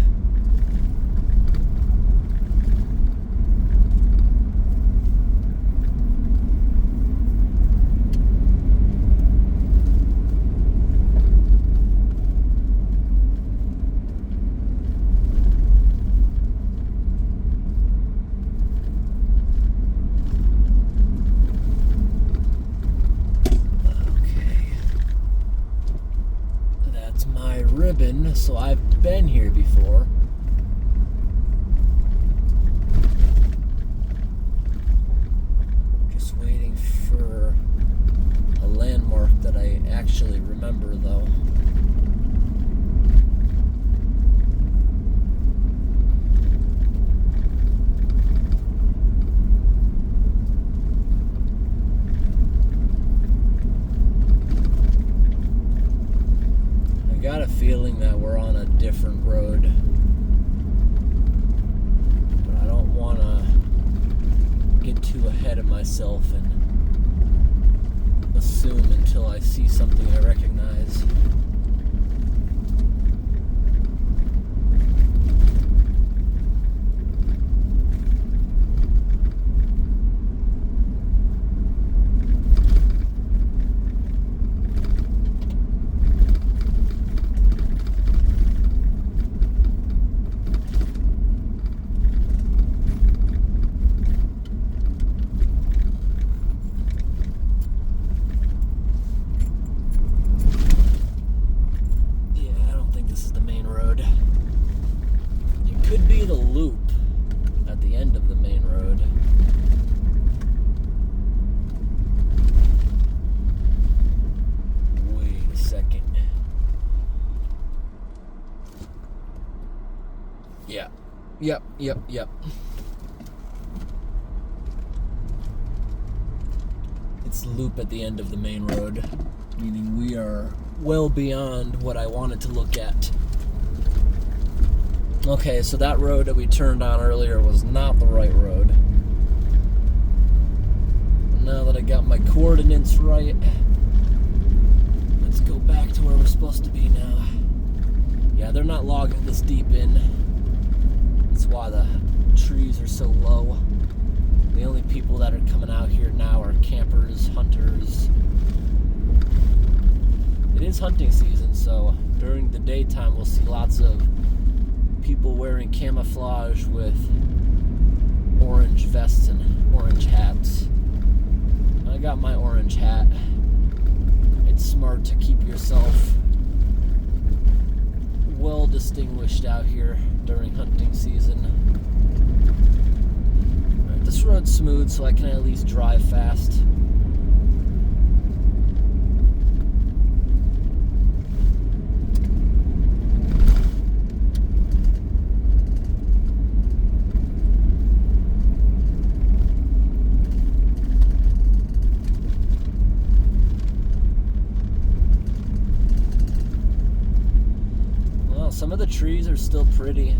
Ribbon, so I've been here before. Just waiting for a landmark that I actually remember, though. I got a feeling that we're on a different road, but I don't want to get too ahead of myself and assume until I see something I recognize. Could be the loop at the end of the main road. Wait a second. Yeah. Yep. It It's loop at the end of the main road, meaning we are well beyond what I wanted to look at. Okay, so that road that we turned on earlier was not the right road. Now that I got my coordinates right, let's go back to where we're supposed to be now. Yeah, they're not logging this deep in. That's why the trees are so low. The only people that are coming out here now are campers, hunters. It is hunting season, so during the daytime we'll see lots of people wearing camouflage with orange vests and orange hats. I got my orange hat. It's smart to keep yourself well distinguished out here during hunting season. Right, this road's smooth, so I can at least drive fast. Some of the trees are still pretty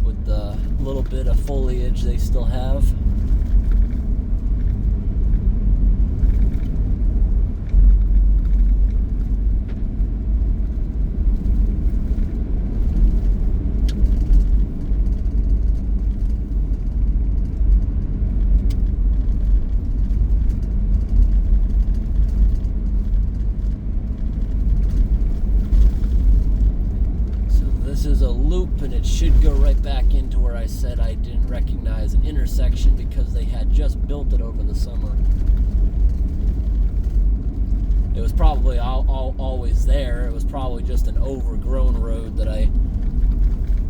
with the little bit of foliage they still have. This is a loop, and it should go right back into where I said I didn't recognize an intersection because they had just built it over the summer. It was probably always there. It was probably just an overgrown road that I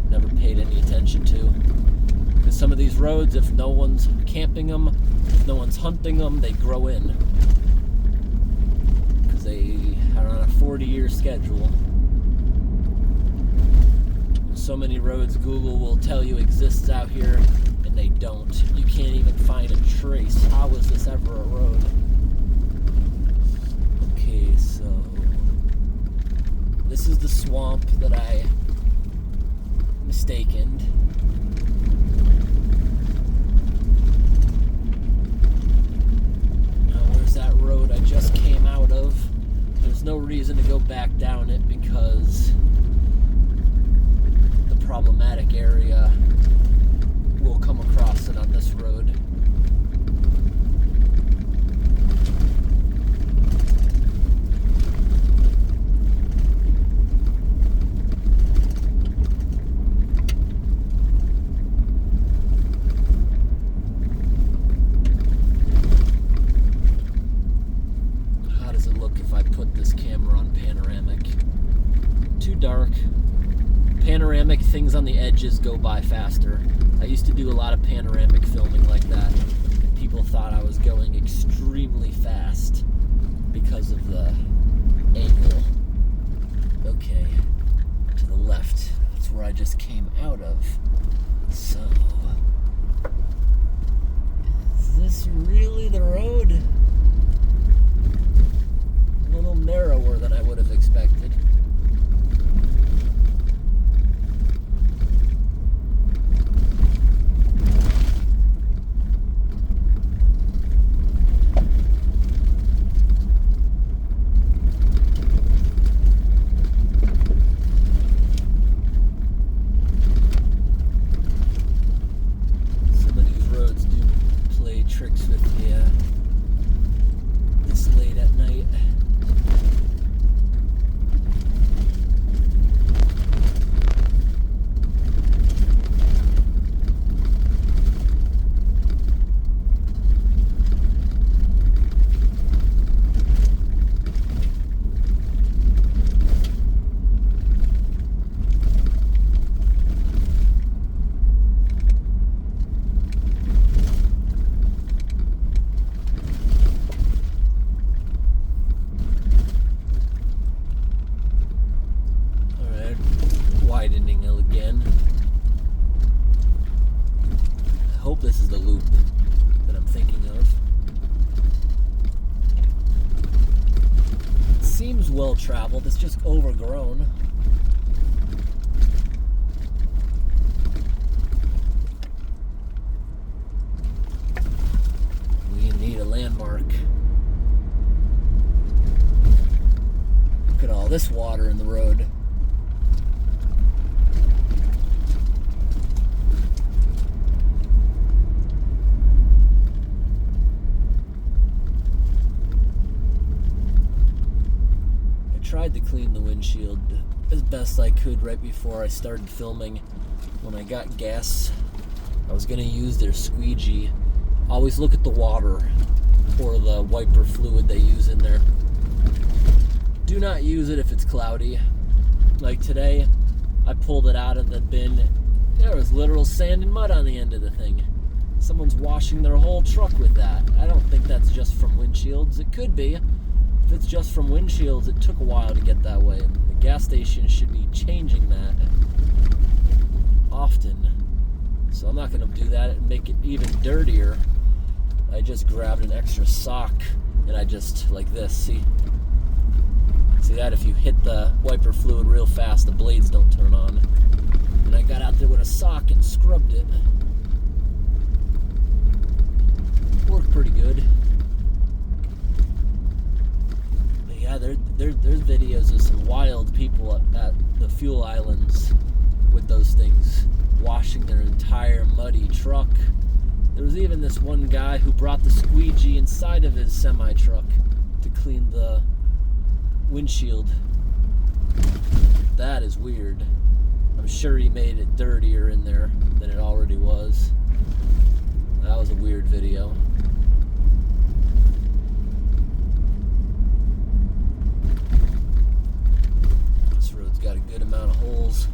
never paid any attention to. Because some of these roads, if no one's camping them, if no one's hunting them, they grow in. Because they are on a 40-year schedule. So many roads Google will tell you exists out here, and they don't. You can't even find a trace. How is this ever a road? Okay, so this is the swamp that I mistaken. Now, where's that road I just came out of? There's no reason to go back down it because problematic area, we'll come across it on this road. How does it look if I put this camera on panoramic? Too dark. Panoramic, things on the edges go by faster. I used to do a lot of panoramic filming like that. People thought I was going extremely fast because of the angle. Okay, to the left. That's where I just came out of. So, is this really the road? A little narrower than I would have expected. Tricks with you. well traveled. It's just overgrown. We need a landmark. Look at all this water in the road. Tried to clean the windshield as best I could right before I started filming. When I got gas, I was going to use their squeegee. Always look at the water or the wiper fluid they use in there. Do not use it if it's cloudy. Like today, I pulled it out of the bin. There was literal sand and mud on the end of the thing. Someone's washing their whole truck with that. I don't think that's just from windshields. It could be. If it's just from windshields, it took a while to get that way. And the gas station should be changing that often. So I'm not going to do that and make it even dirtier. I just grabbed an extra sock and I just, like this, see that? If you hit the wiper fluid real fast, the blades don't turn on. And I got out there with a sock and scrubbed it. Worked pretty good. Yeah, there's videos of some wild people at the fuel islands with those things, washing their entire muddy truck. There was even this one guy who brought the squeegee inside of his semi-truck to clean the windshield. That is weird. I'm sure he made it dirtier in there than it already was. That was a weird video. Got a good amount of holes.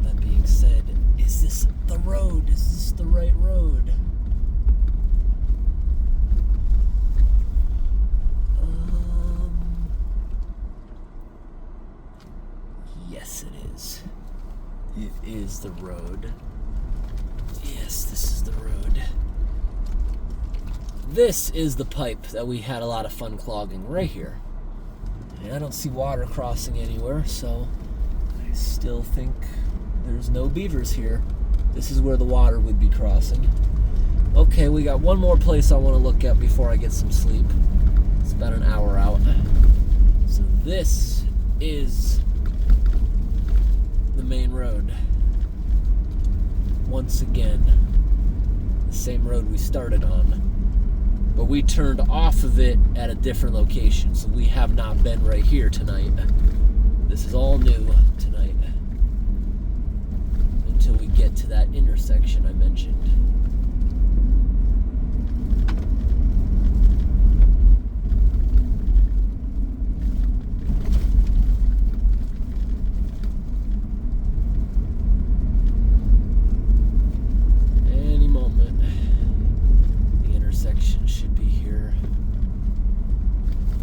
That being said, is this the road? Is this the right road? Yes, it is. It is the road. Yes, this is the road. This is the pipe that we had a lot of fun clogging right here. And I don't see water crossing anywhere, so I still think there's no beavers here. This is where the water would be crossing. Okay, we got one more place I want to look at before I get some sleep. It's about an hour out. So this is the main road. Once again, the same road we started on. But we turned off of it at a different location, so we have not been right here tonight. This is all new tonight. Until we get to that intersection I mentioned.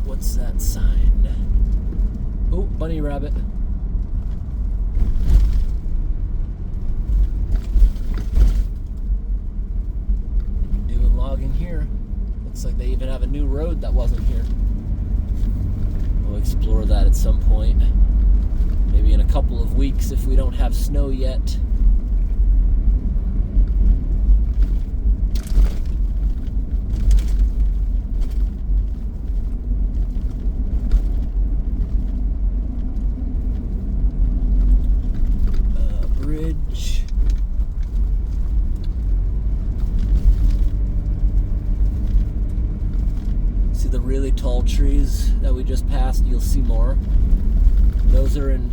What's that sign? Oh, bunny rabbit. Doing logging here. Looks like they even have a new road that wasn't here. We'll explore that at some point. Maybe in a couple of weeks if we don't have snow yet. Bridge. See the really tall trees that we just passed? You'll see more. Those are in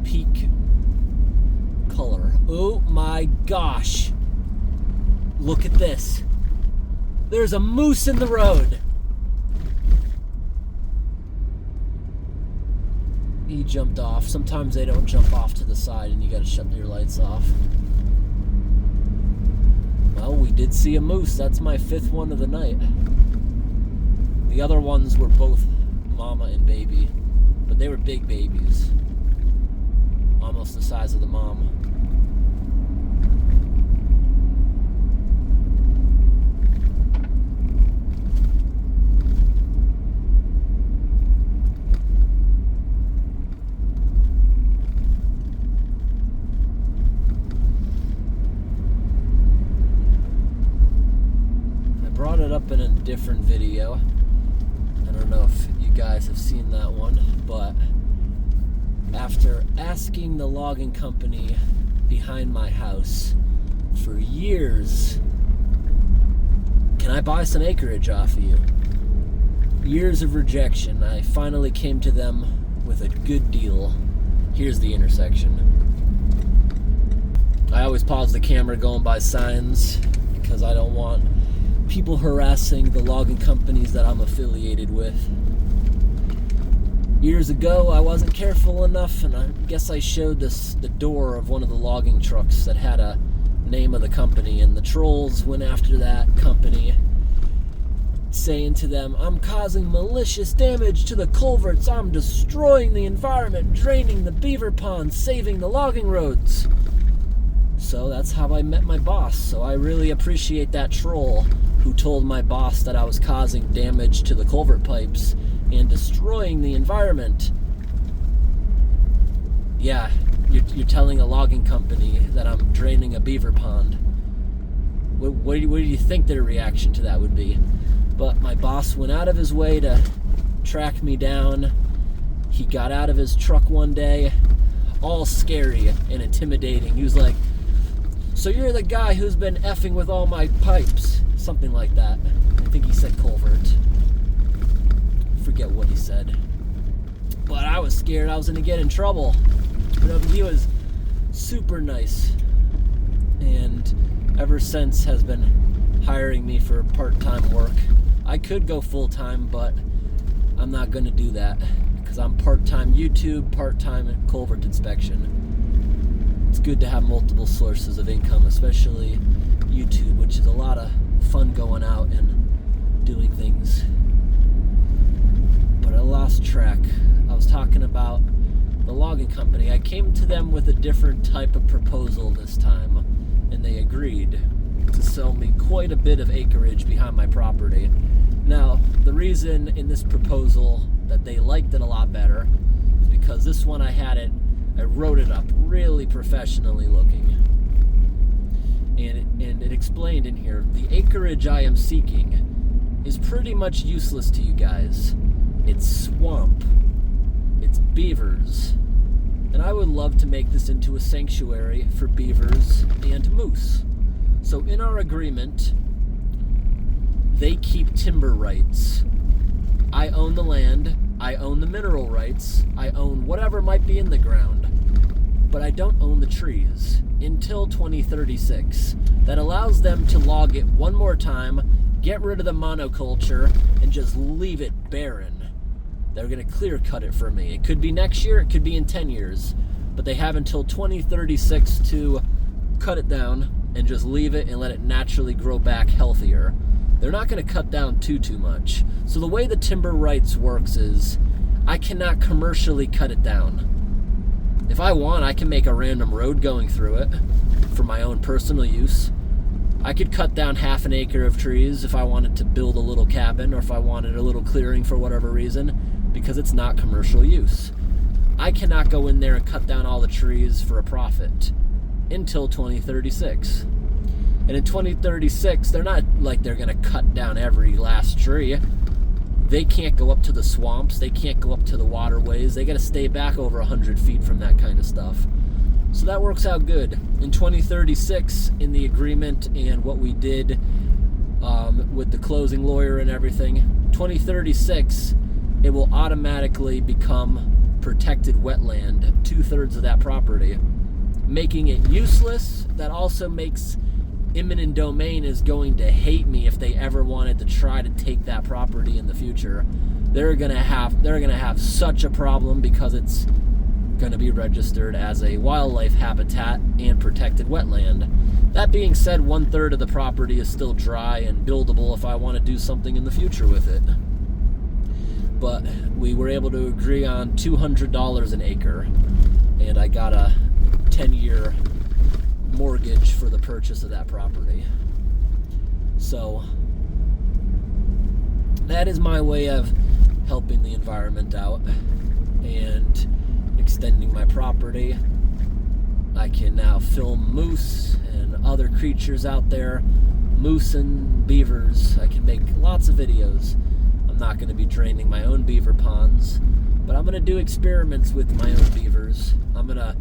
peak color. Oh my gosh. Look at this. There's a moose in the road. He jumped off. Sometimes they don't jump off to the side and you gotta shut your lights off. Well, we did see a moose. That's my 5th one of the night. The other ones were both mama and baby, but they were big babies. Almost the size of the mom. up in a different video. I don't know if you guys have seen that one, but after asking the logging company behind my house for years, can I buy some acreage off of you? Years of rejection, I finally came to them with a good deal. Here's the intersection. I always pause the camera going by signs because I don't want people harassing the logging companies that I'm affiliated with. Years ago, I wasn't careful enough, and I guess I showed the door of one of the logging trucks that had a name of the company, and the trolls went after that company, saying to them, "I'm causing malicious damage to the culverts, I'm destroying the environment, draining the beaver ponds, saving the logging roads." So that's how I met my boss. So I really appreciate that troll who told my boss that I was causing damage to the culvert pipes and destroying the environment. Yeah, you're telling a logging company that I'm draining a beaver pond. What do you think their reaction to that would be? But my boss went out of his way to track me down. He got out of his truck one day, all scary and intimidating. He was like, "So you're the guy who's been effing with all my pipes." Something like that. I think he said culvert. Forget what he said. But I was scared I was going to get in trouble. But he was super nice. And ever since has been hiring me for part-time work. I could go full-time, but I'm not going to do that because I'm part-time YouTube, part-time culvert inspection. It's good to have multiple sources of income, especially YouTube, which is a lot of fun going out and doing things. But I lost track. I was talking about the logging company. I came to them with a different type of proposal this time, and they agreed to sell me quite a bit of acreage behind my property. Now, the reason in this proposal that they liked it a lot better is because this one I wrote it up really professionally looking. And it explained in here, the acreage I am seeking is pretty much useless to you guys. It's swamp. It's beavers. And I would love to make this into a sanctuary for beavers and moose. So in our agreement, they keep timber rights. I own the land, I own the mineral rights, I own whatever might be in the ground, but I don't own the trees until 2036. That allows them to log it one more time, get rid of the monoculture, and just leave it barren. They're going to clear cut it for me. It could be next year, it could be in 10 years, but they have until 2036 to cut it down and just leave it and let it naturally grow back healthier. They're not going to cut down too much. So the way the timber rights works is I cannot commercially cut it down. If I want, I can make a random road going through it for my own personal use. I could cut down half an acre of trees if I wanted to build a little cabin or if I wanted a little clearing for whatever reason, because it's not commercial use. I cannot go in there and cut down all the trees for a profit until 2036. And in 2036, they're not like they're going to cut down every last tree. They can't go up to the swamps. They can't go up to the waterways. They got to stay back over 100 feet from that kind of stuff. So that works out good. In 2036, in the agreement and what we did with the closing lawyer and everything, 2036, it will automatically become protected wetland, 2/3 of that property, making it useless. That also makes eminent domain is going to hate me if they ever wanted to try to take that property in the future. They're gonna have such a problem because it's gonna be registered as a wildlife habitat and protected wetland. That being said, 1/3 of the property is still dry and buildable if I want to do something in the future with it. But we were able to agree on $200 an acre, and I got a 10-year mortgage for the purchase of that property. So that is my way of helping the environment out and extending my property. I can now film moose and other creatures out there moose and beavers. I can make lots of videos. I'm not going to be draining my own beaver ponds, but I'm going to do experiments with my own beavers. I'm going to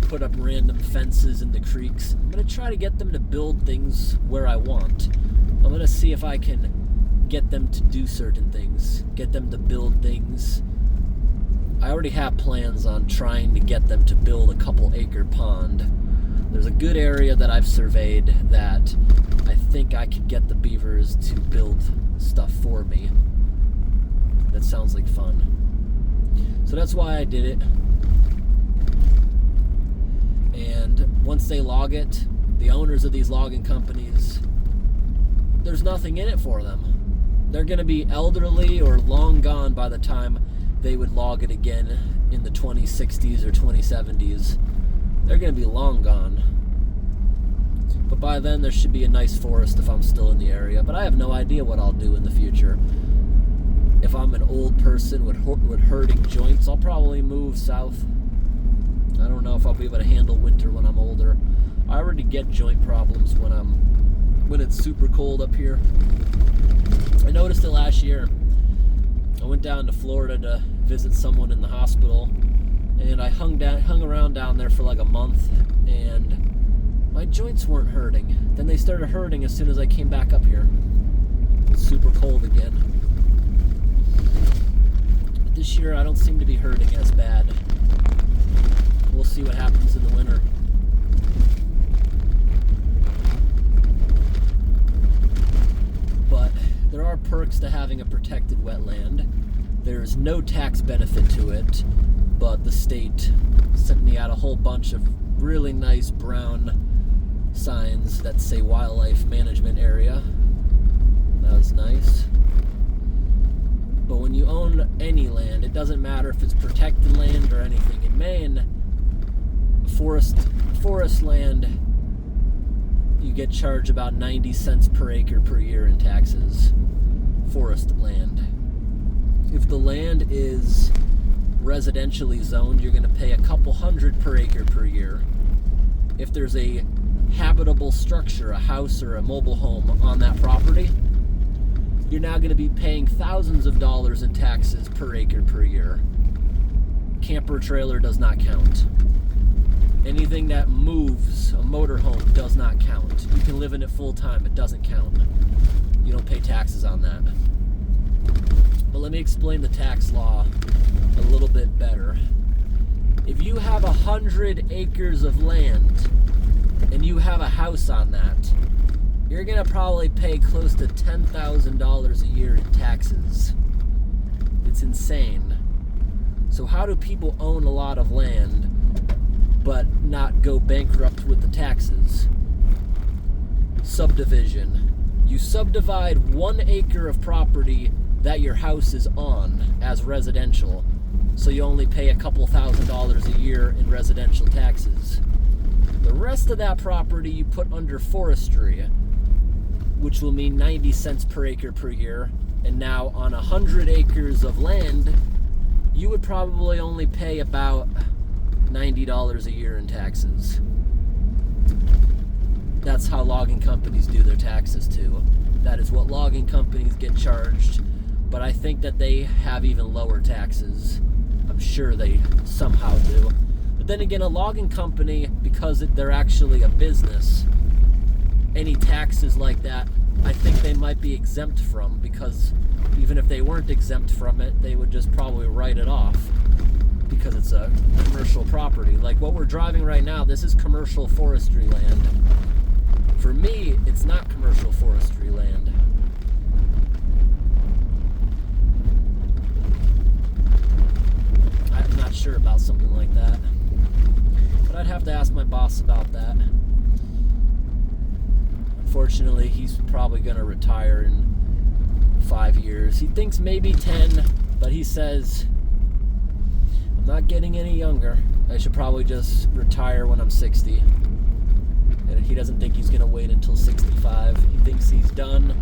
put up random fences in the creeks. I'm going to try to get them to build things where I want. I'm going to see if I can get them to do certain things, get them to build things. I already have plans on trying to get them to build a couple acre pond. There's a good area that I've surveyed that I think I could get the beavers to build stuff for me. That sounds like fun. So that's why I did it. And once they log it, the owners of these logging companies, there's nothing in it for them. They're going to be elderly or long gone by the time they would log it again in the 2060s or 2070s. They're going to be long gone. But by then there should be a nice forest if I'm still in the area. But I have no idea what I'll do in the future. If I'm an old person with hurting joints, I'll probably move south. I don't know if I'll be able to handle winter when I'm older. I already get joint problems when it's super cold up here. I noticed it last year. I went down to Florida to visit someone in the hospital, and I hung around down there for like a month, and my joints weren't hurting. Then they started hurting as soon as I came back up here. It was super cold again. But this year I don't seem to be hurting as bad. We'll see what happens in the winter. But there are perks to having a protected wetland. There's no tax benefit to it, but the state sent me out a whole bunch of really nice brown signs that say wildlife management area. That was nice. But when you own any land, it doesn't matter if it's protected land or anything. In Maine, forest land, you get charged about 90 cents per acre per year in taxes. Forest land. If the land is residentially zoned, you're going to pay a couple hundred per acre per year. If there's a habitable structure, a house or a mobile home on that property, you're now going to be paying thousands of dollars in taxes per acre per year. Camper trailer does not count. Anything that moves, a motorhome, does not count. You can live in it full time, it doesn't count. You don't pay taxes on that. But let me explain the tax law a little bit better. If you have 100 acres of land and you have a house on that, you're gonna probably pay close to $10,000 a year in taxes. It's insane. So how do people own a lot of land but not go bankrupt with the taxes? Subdivision. You subdivide 1 acre of property that your house is on as residential, so you only pay a couple $1,000s a year in residential taxes. The rest of that property you put under forestry, which will mean 90 cents per acre per year, and now on 100 acres of land, you would probably only pay about $90 a year in taxes. That's how logging companies do their taxes too. That is what logging companies get charged, but I think that they have even lower taxes. I'm sure they somehow do. But then again, a logging company, because they're actually a business, any taxes like that, I think they might be exempt from, because even if they weren't exempt from it, they would just probably write it off because it's a commercial property. Like what we're driving right now, this is commercial forestry land. For me, it's not commercial forestry land. I'm not sure about something like that, but I'd have to ask my boss about that. Unfortunately, he's probably going to retire in 5 years. He thinks maybe 10, but he says, I'm not getting any younger. I should probably just retire when I'm 60. And he doesn't think he's going to wait until 65. He thinks he's done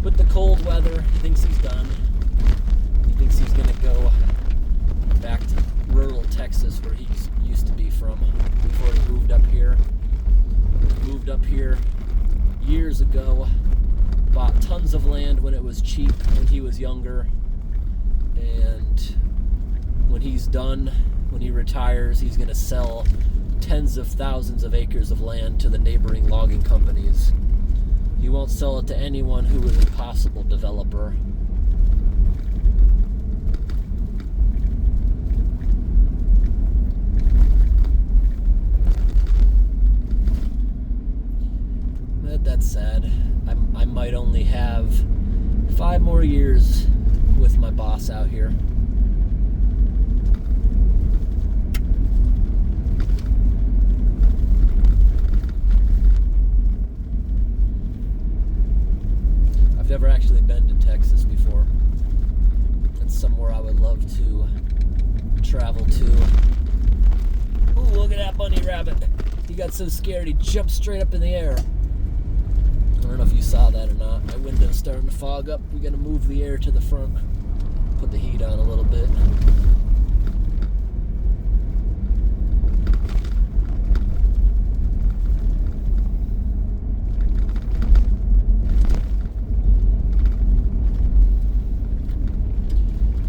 with the cold weather. He thinks he's done. He thinks he's going to go back to rural Texas where he used to be from before he moved up here. He moved up here years ago, bought tons of land when it was cheap when he was younger, and when he's done, when he retires, he's going to sell tens of thousands of acres of land to the neighboring logging companies. He won't sell it to anyone who is a possible developer. That's sad. I might only have 5 more years with my boss out here. I've never actually been to Texas before. It's somewhere I would love to travel to. Ooh, look at that bunny rabbit. He got so scared he jumped straight up in the air. I don't know if you saw that or not. My window's starting to fog up. We gotta move the air to the front. Put the heat on a little bit.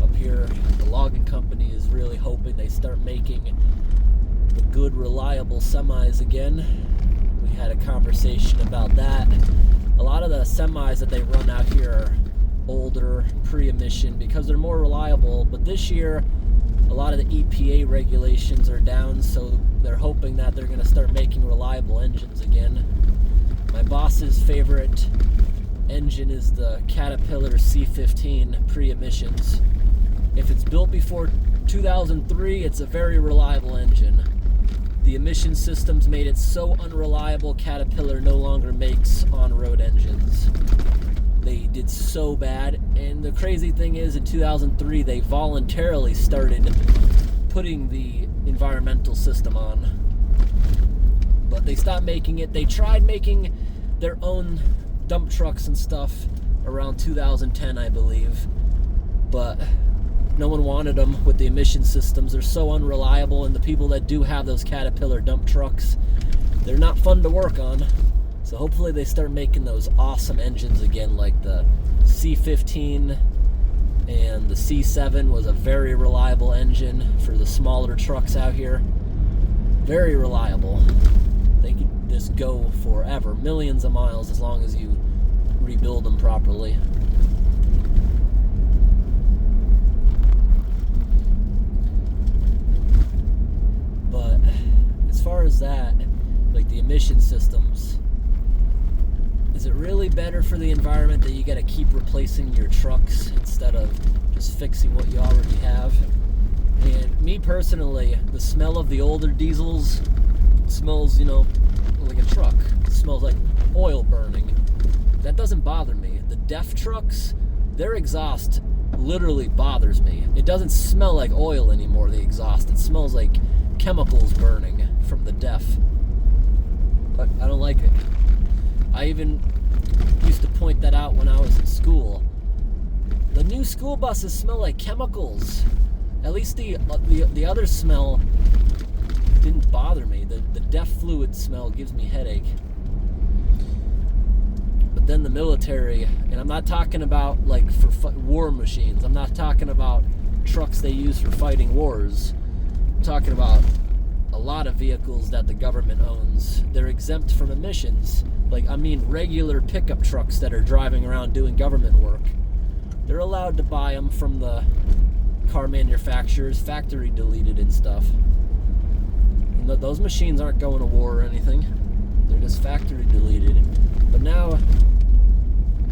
Up here, the logging company is really hoping they start making the good, reliable semis again. We had a conversation about that. A lot of the semis that they run out here are older, pre-emission, because they're more reliable. But this year, a lot of the EPA regulations are down, so they're hoping that they're going to start making reliable engines again. My boss's favorite engine is the Caterpillar C15 pre-emissions. If it's built before 2003, it's a very reliable engine. The emission systems made it so unreliable, Caterpillar no longer makes on-road engines. They did so bad, and the crazy thing is, in 2003, they voluntarily started putting the environmental system on. But they stopped making it. They tried making their own dump trucks and stuff around 2010, I believe. But no one wanted them with the emission systems. They're so unreliable, and the people that do have those Caterpillar dump trucks, they're not fun to work on. So hopefully they start making those awesome engines again, like the C15 and the C7 was a very reliable engine for the smaller trucks out here. Very reliable. They could just go forever, millions of miles, as long as you rebuild them properly. But as far as that, like the emission systems, is it really better for the environment that you got to keep replacing your trucks instead of just fixing what you already have? And me personally, the smell of the older diesels smells, like a truck. It smells like oil burning. That doesn't bother me. The DEF trucks, their exhaust literally bothers me. It doesn't smell like oil anymore, the exhaust. It smells like chemicals burning from the DEF. But I don't like it. I even used to point that out when I was in school. The new school buses smell like chemicals. At least the other smell didn't bother me. The DEF fluid smell gives me headache. But then the military, and I'm not talking about like for war machines. I'm not talking about trucks they use for fighting wars. I'm talking about a lot of vehicles that the government owns. They're exempt from emissions. Regular pickup trucks that are driving around doing government work. They're allowed to buy them from the car manufacturers, factory deleted and stuff. And those machines aren't going to war or anything. They're just factory deleted. But now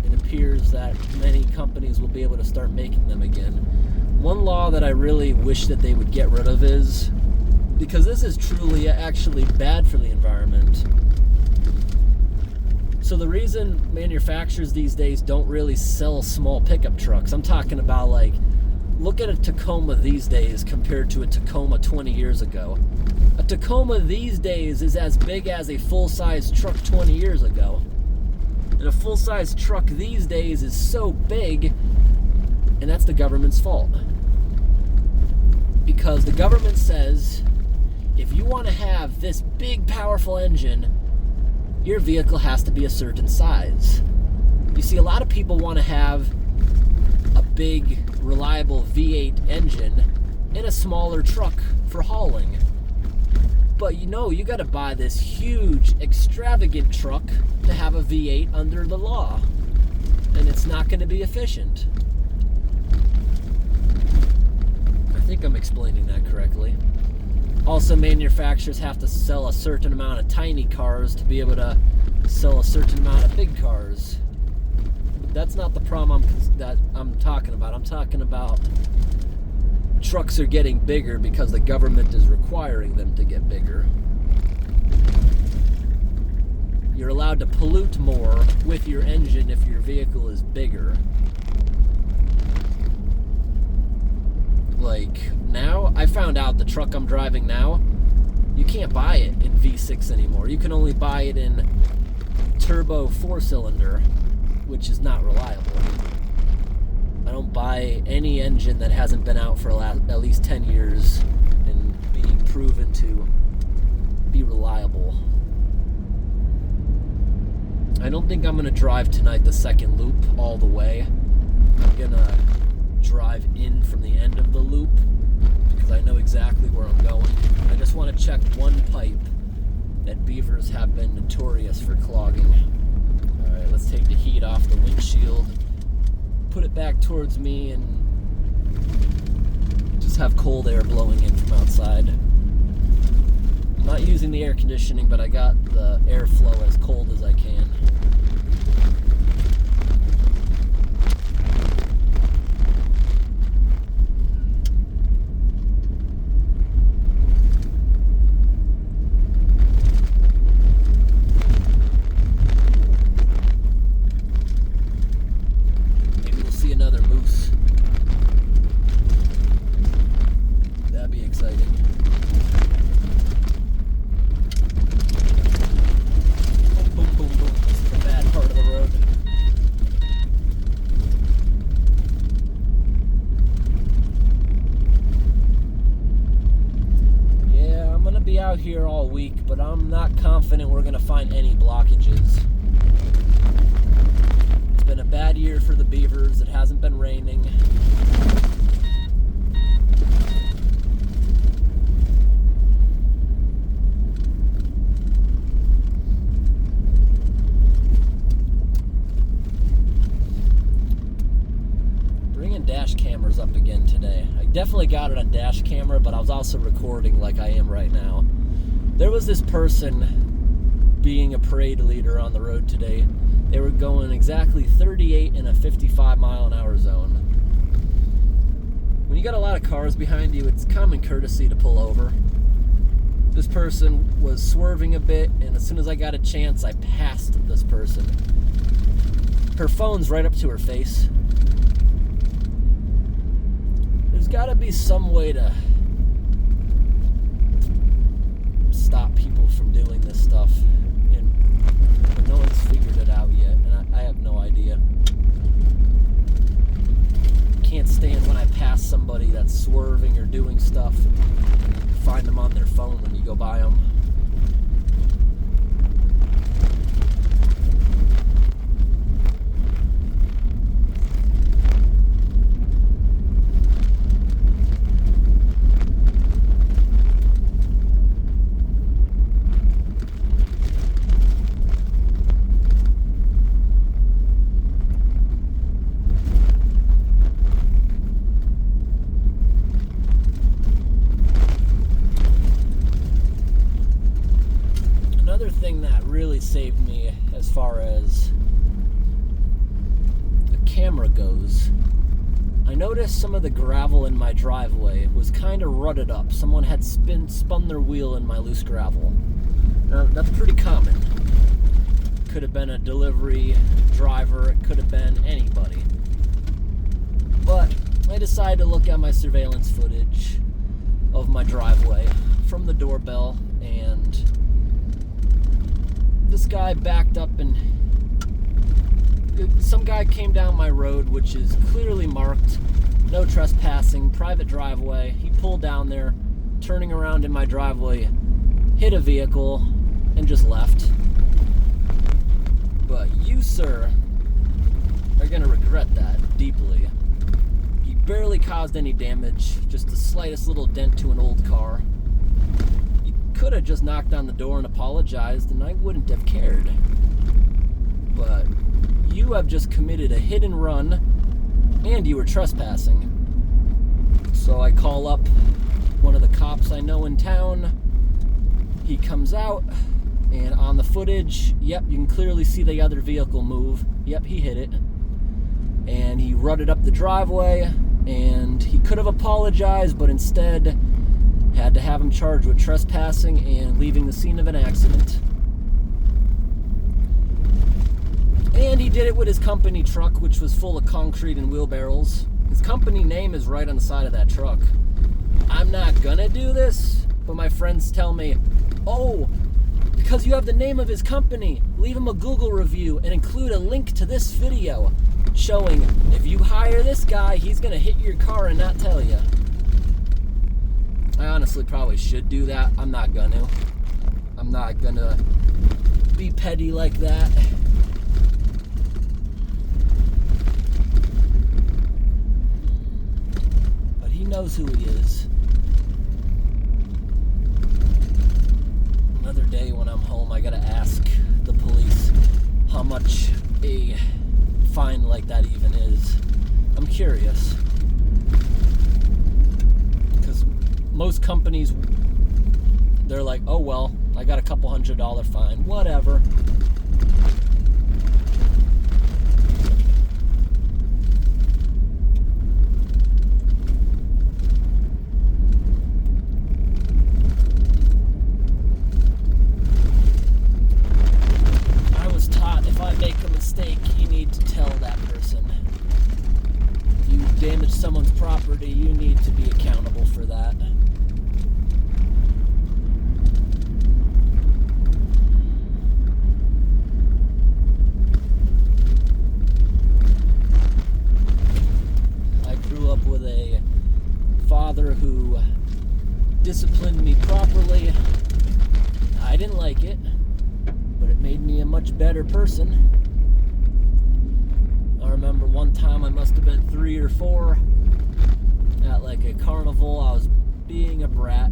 it appears that many companies will be able to start making them again. One law that I really wish that they would get rid of is, because this is truly actually bad for the environment. So the reason manufacturers these days don't really sell small pickup trucks, I'm talking about look at a Tacoma these days compared to a Tacoma 20 years ago. A Tacoma these days is as big as a full-size truck 20 years ago. And a full-size truck these days is so big, and that's the government's fault. Because the government says, if you want to have this big, powerful engine, your vehicle has to be a certain size. You see, a lot of people want to have a big, reliable V8 engine in a smaller truck for hauling. But you got to buy this huge, extravagant truck to have a V8 under the law. And it's not going to be efficient. I think I'm explaining that correctly. Also, manufacturers have to sell a certain amount of tiny cars to be able to sell a certain amount of big cars. That's not the problem that I'm talking about. I'm talking about trucks are getting bigger because the government is requiring them to get bigger. You're allowed to pollute more with your engine if your vehicle is bigger. Like, now, I found out the truck I'm driving now, you can't buy it in V6 anymore. You can only buy it in turbo 4-cylinder, which is not reliable. I don't buy any engine that hasn't been out for at least 10 years and being proven to be reliable. I don't think I'm going to drive tonight the second loop all the way. I'm going to drive in from the end of the loop because I know exactly where I'm going. I just want to check one pipe that beavers have been notorious for clogging. Alright, let's take the heat off the windshield, put it back towards me, and just have cold air blowing in from outside. I'm not using the air conditioning, but I got the airflow as cold as I can. Out here all week, but I'm not confident we're going to find any blockages. It's been a bad year for the beavers. It hasn't been raining. Bringing dash cameras up again today. I definitely got it on dash camera, but I was also recording like I am right now. There was this person being a parade leader on the road today. They were going exactly 38 in a 55 mile an hour zone. When you got a lot of cars behind you, it's common courtesy to pull over. This person was swerving a bit, and as soon as I got a chance, I passed this person. Her phone's right up to her face. There's got to be some way to stop people from doing this stuff, but no one's figured it out yet, and I have no idea. Can't stand when I pass somebody that's swerving or doing stuff, find them on their phone when you go by them. Saved me as far as the camera goes. I noticed some of the gravel in my driveway was kind of rutted up. Someone had spun their wheel in my loose gravel. Now, that's pretty common. Could have been a delivery driver, it could have been anybody. But I decided to look at my surveillance footage of my driveway from the doorbell, and this guy backed up, and some guy came down my road, which is clearly marked no trespassing, private driveway. He pulled down there, turning around in my driveway, hit a vehicle, and just left. But you, sir, are going to regret that deeply. You barely caused any damage, just the slightest little dent to an old car. You could have just knocked on the door and apologized, and I wouldn't have cared. But you have just committed a hit and run, and you were trespassing. So I call up one of the cops I know in town. He comes out, and on the footage, yep, you can clearly see the other vehicle move. Yep, he hit it. And he rutted up the driveway, and he could have apologized, but instead had to have him charged with trespassing and leaving the scene of an accident. And he did it with his company truck, which was full of concrete and wheelbarrows. His company name is right on the side of that truck. I'm not gonna do this, but my friends tell me, oh, because you have the name of his company, leave him a Google review and include a link to this video showing if you hire this guy, he's gonna hit your car and not tell you. I honestly probably should do that. I'm not gonna be petty like that. But he knows who he is. Another day when I'm home, I gotta ask the police how much a fine like that even is. I'm curious. Because most companies, they're like, oh well, I got a couple $100 fine, whatever. I was taught if I make a mistake, you need to tell that person. If you damage someone's property, you need to be accountable for that. I grew up with a father who disciplined me properly. I didn't like it, but it made me a much better person. I remember one time, I must have been 3 or 4, at like a carnival. I was being a brat.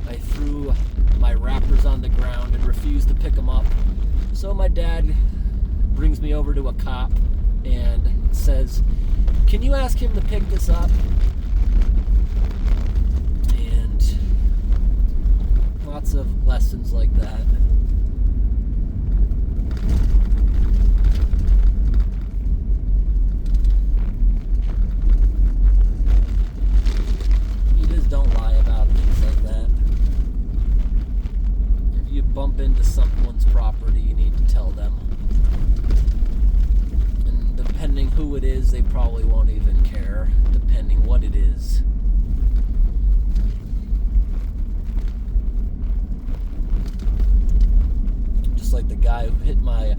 I threw my wrappers on the ground and refused to pick them up. So my dad brings me over to a cop and says, can you ask him to pick this up? And lots of lessons like that. Don't lie about things like that. If you bump into someone's property, you need to tell them. And depending who it is, they probably won't even care, depending what it is. Just like the guy who hit my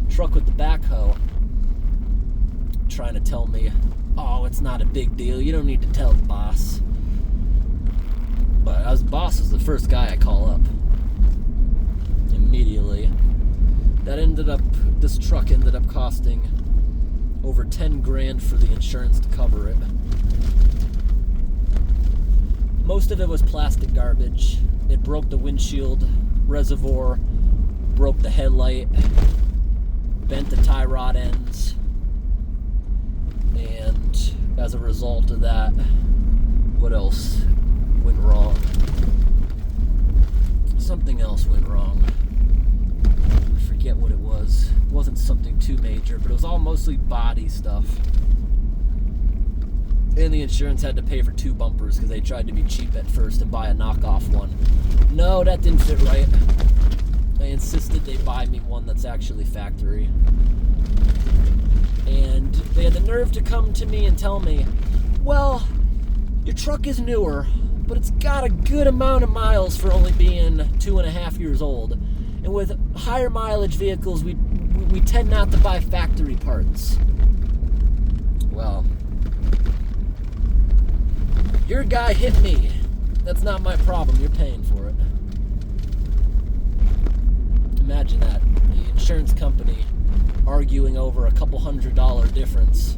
truck with the backhoe, trying to tell me, oh, it's not a big deal, you don't need to tell the boss. But as boss is the first guy I call up immediately. This truck ended up costing over 10 grand for the insurance to cover it. Most of it was plastic garbage. It broke the windshield reservoir, broke the headlight, bent the tie rod ends, and as a result of that, what else went wrong? Something else went wrong. I forget what it was. It wasn't something too major, but it was all mostly body stuff. And the insurance had to pay for 2 bumpers because they tried to be cheap at first and buy a knockoff one. No, that didn't fit right. They insisted they buy me one that's actually factory. And they had the nerve to come to me and tell me, well, your truck is newer, but it's got a good amount of miles for only being 2.5 years old. And with higher mileage vehicles, we tend not to buy factory parts. Well, your guy hit me. That's not my problem. You're paying for it. Imagine that. The insurance company arguing over a couple $100 difference.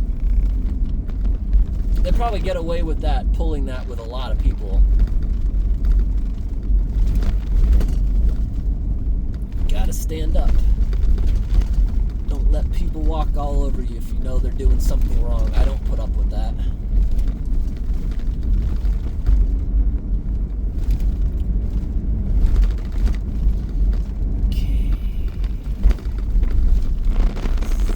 They probably get away with that, pulling that with a lot of people. Gotta stand up. Don't let people walk all over you if you know they're doing something wrong. I don't put up with that. Okay.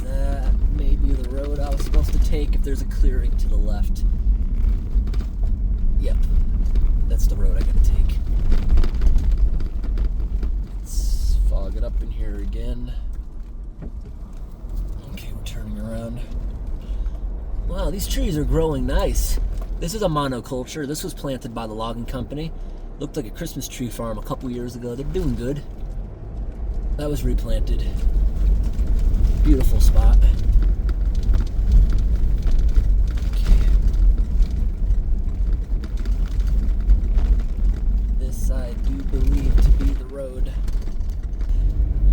That may be the road I was supposed to take if there's a clearing to the left. Yep. That's the road I gotta take. Let's fog it up in here again. Okay, we're turning around. Wow, these trees are growing nice. This is a monoculture. This was planted by the logging company. Looked like a Christmas tree farm a couple years ago. They're doing good. That was replanted. Beautiful spot. Okay. This I do believe to be the road.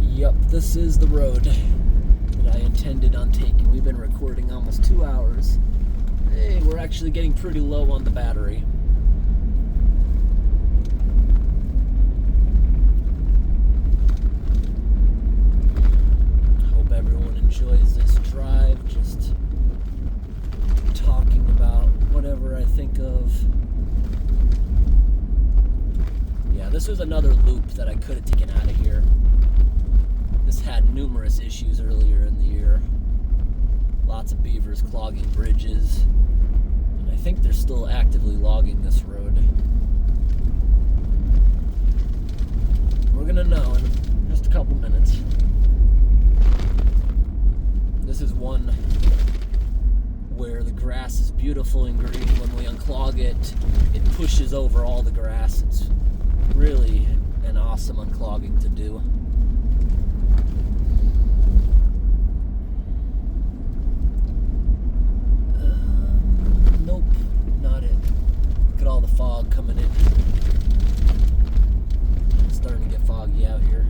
Yup, this is the road that I intended on taking. We've been recording almost 2 hours. Hey, we're actually getting pretty low on the battery. Hope everyone enjoys this drive. Just talking about whatever I think of. Yeah, this was another loop that I could have taken out of here. This had numerous issues earlier in the year. Lots of beavers clogging bridges. And I think they're still actively logging this road. We're gonna know in just a couple minutes. This is one where the grass is beautiful and green. When we unclog it, it pushes over all the grass. It's really an awesome unclogging to do. Nope, not it. Look at all the fog coming in. It's starting to get foggy out here.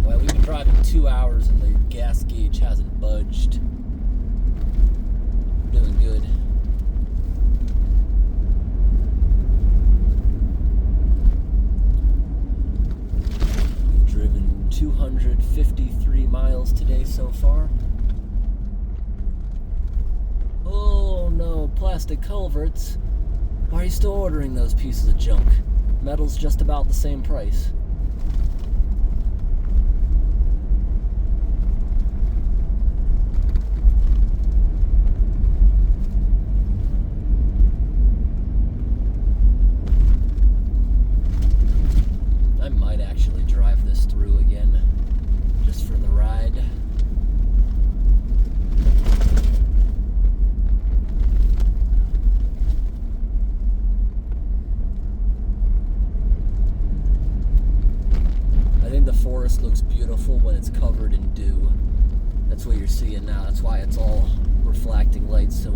Well, we've been driving 2 hours and the gas gauge hasn't budged. Doing good. We've driven 253 miles today so far. Oh no, plastic culverts. Why are you still ordering those pieces of junk? Metal's just about the same price. I might actually drive this through again, just for the ride. The forest looks beautiful when it's covered in dew. That's what you're seeing now. That's why it's all reflecting light so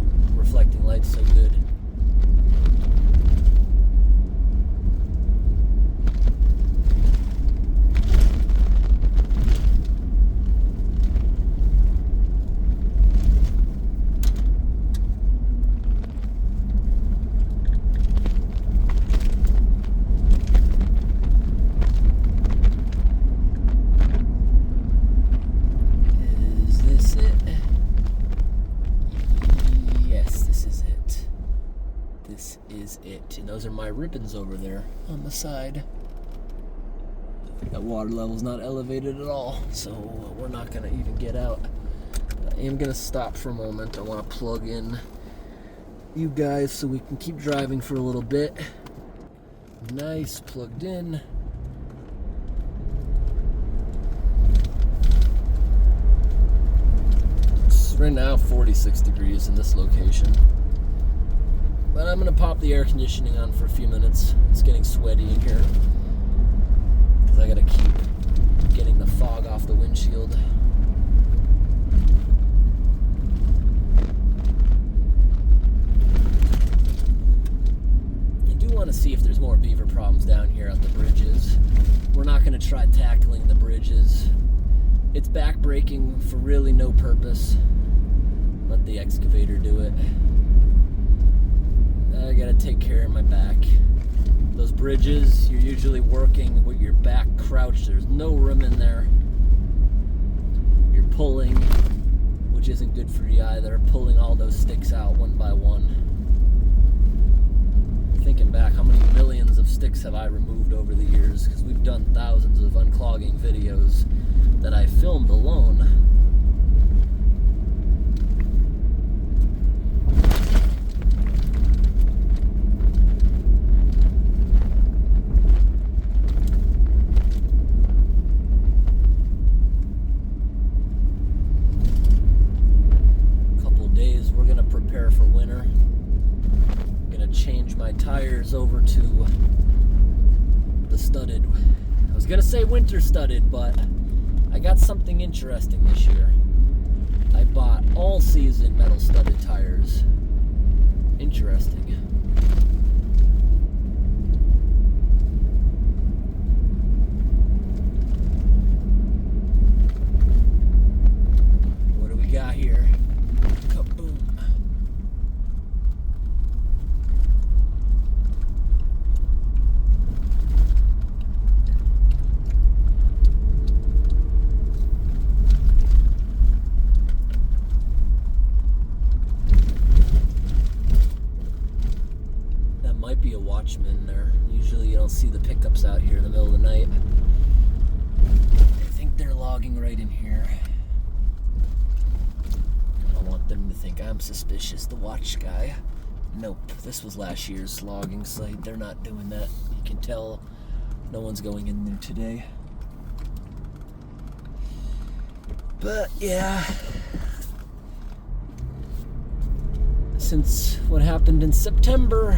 good. And those are my ribbons over there on the side. That water level's not elevated at all, so we're not gonna even get out. I am gonna stop for a moment. I want to plug in you guys so we can keep driving for a little bit. Nice, plugged in. It's right now 46 degrees in this location. But I'm going to pop the air conditioning on for a few minutes. It's getting sweaty in here. Because I got to keep getting the fog off the windshield. I do want to see if there's more beaver problems down here at the bridges. We're not going to try tackling the back-breaking for really no purpose. Let the excavator do it. I gotta take care of my back. Those bridges, you're usually working with your back crouched. There's no room in there. You're pulling, which isn't good for you either, pulling all those sticks out one by one. Thinking back, how many millions of sticks have I removed over the years? Because we've done thousands of unclogging videos that I filmed alone. For winter. I'm gonna change my tires over to the studded. I was gonna say winter studded, but I got something interesting this year. I bought all season metal studded tires. Interesting. What do we got here? Might be a watchman there. Usually you don't see the pickups out here in the middle of the night. I think they're logging right in here. I don't want them to think I'm suspicious, the watch guy. Nope, this was last year's logging site. They're not doing that. You can tell no one's going in there today. But yeah, since what happened in September,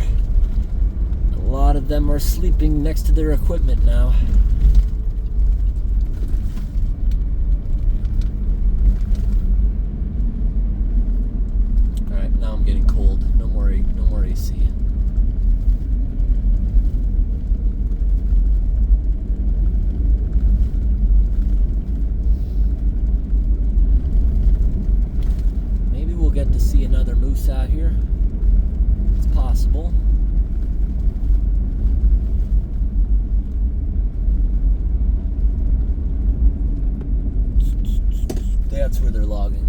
a lot of them are sleeping next to their equipment now. Alright, now I'm getting cold. No more AC. Maybe we'll get to see another moose out here. It's possible. That's where they're logging.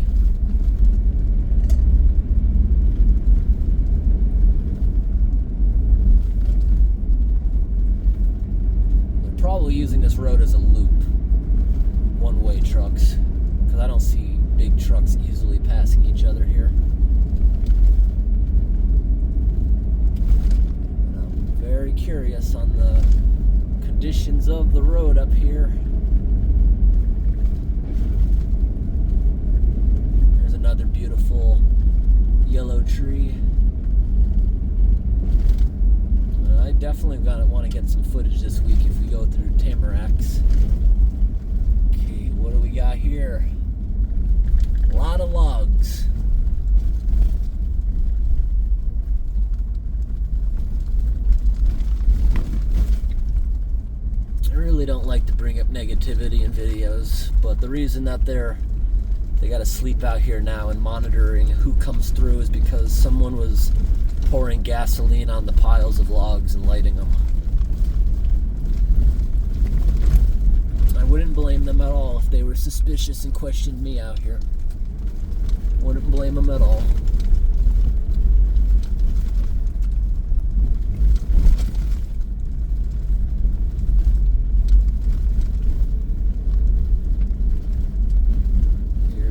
They're probably using this road as a loop. One-way trucks. Because I don't see big trucks easily passing each other here. I'm very curious on the conditions of the road up here. Another beautiful yellow tree. I definitely want to get some footage this week if we go through tamaracks. Okay, what do we got here? A lot of logs. I really don't like to bring up negativity in videos, but the reason that they gotta sleep out here now and monitoring who comes through is because someone was pouring gasoline on the piles of logs and lighting them. I wouldn't blame them at all if they were suspicious and questioned me out here. Wouldn't blame them at all.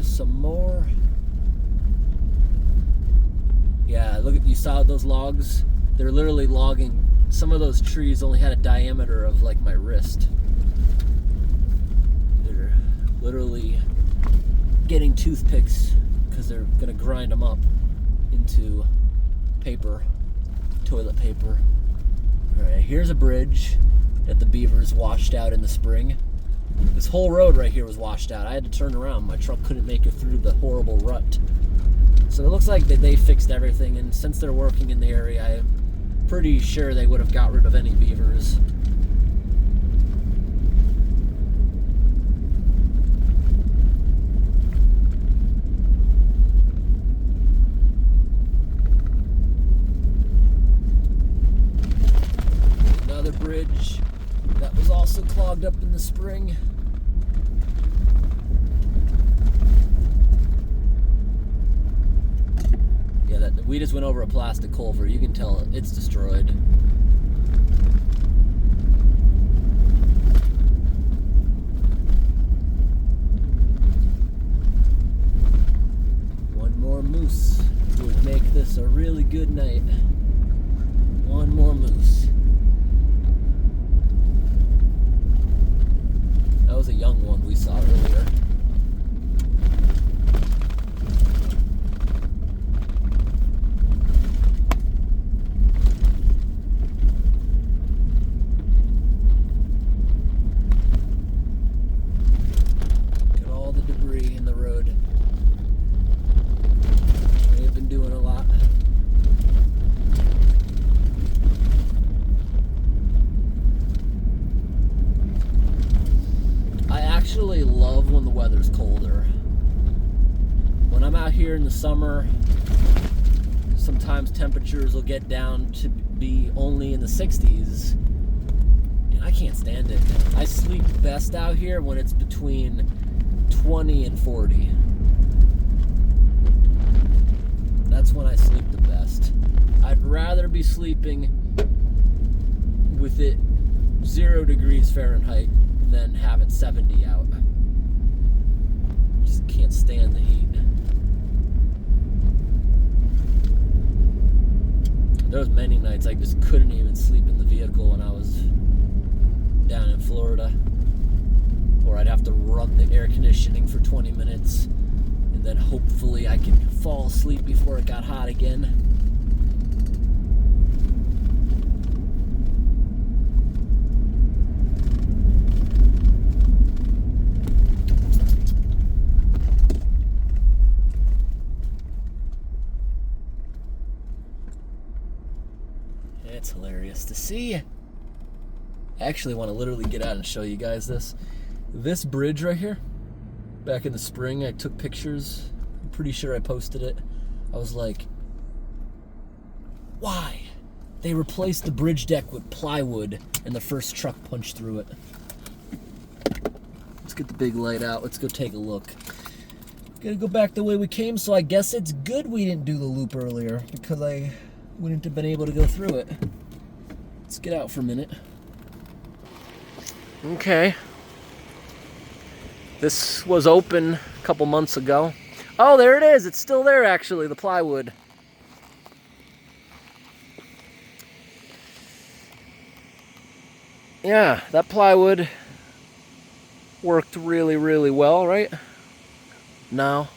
Some more. Yeah, look at, you saw those logs? They're literally logging. Some of those trees only had a diameter of like my wrist. They're literally getting toothpicks because they're gonna grind them up into paper, toilet paper. Alright, here's a bridge that the beavers washed out in the spring. This whole road right here was washed out. I had to turn around. My truck couldn't make it through the horrible rut. So it looks like they fixed everything, and since they're working in the area, I'm pretty sure they would have got rid of any beavers. clogged up in the spring. Yeah, we just went over a plastic culvert. You can tell it's destroyed. One more moose would make this a really good night. One more moose. That was a young one we saw earlier. Look at all the debris in the road. We have been doing a lot. I actually love when the weather's colder. When I'm out here in the summer, sometimes temperatures will get down to be only in the 60s. And I can't stand it. I sleep best out here when it's between 20 and 40. That's when I sleep the best. I'd rather be sleeping with it 0 degrees Fahrenheit than have it 70 out. Just can't stand the heat. There was many nights I just couldn't even sleep in the vehicle when I was down in Florida. Or I'd have to run the air conditioning for 20 minutes and then hopefully I could fall asleep before it got hot again. It's hilarious to see. I actually want to literally get out and show you guys this. This bridge right here, back in the spring, I took pictures. I'm pretty sure I posted it. I was like, why? They replaced the bridge deck with plywood and the first truck punched through it. Let's get the big light out. Let's go take a look. Gotta go back the way we came, so I guess it's good we didn't do the loop earlier because I wouldn't have been able to go through it. Let's get out for a minute. Okay. This was open a couple months ago. Oh, there it is. It's still there, actually, the plywood. Yeah, that plywood worked really, really well, right? Now,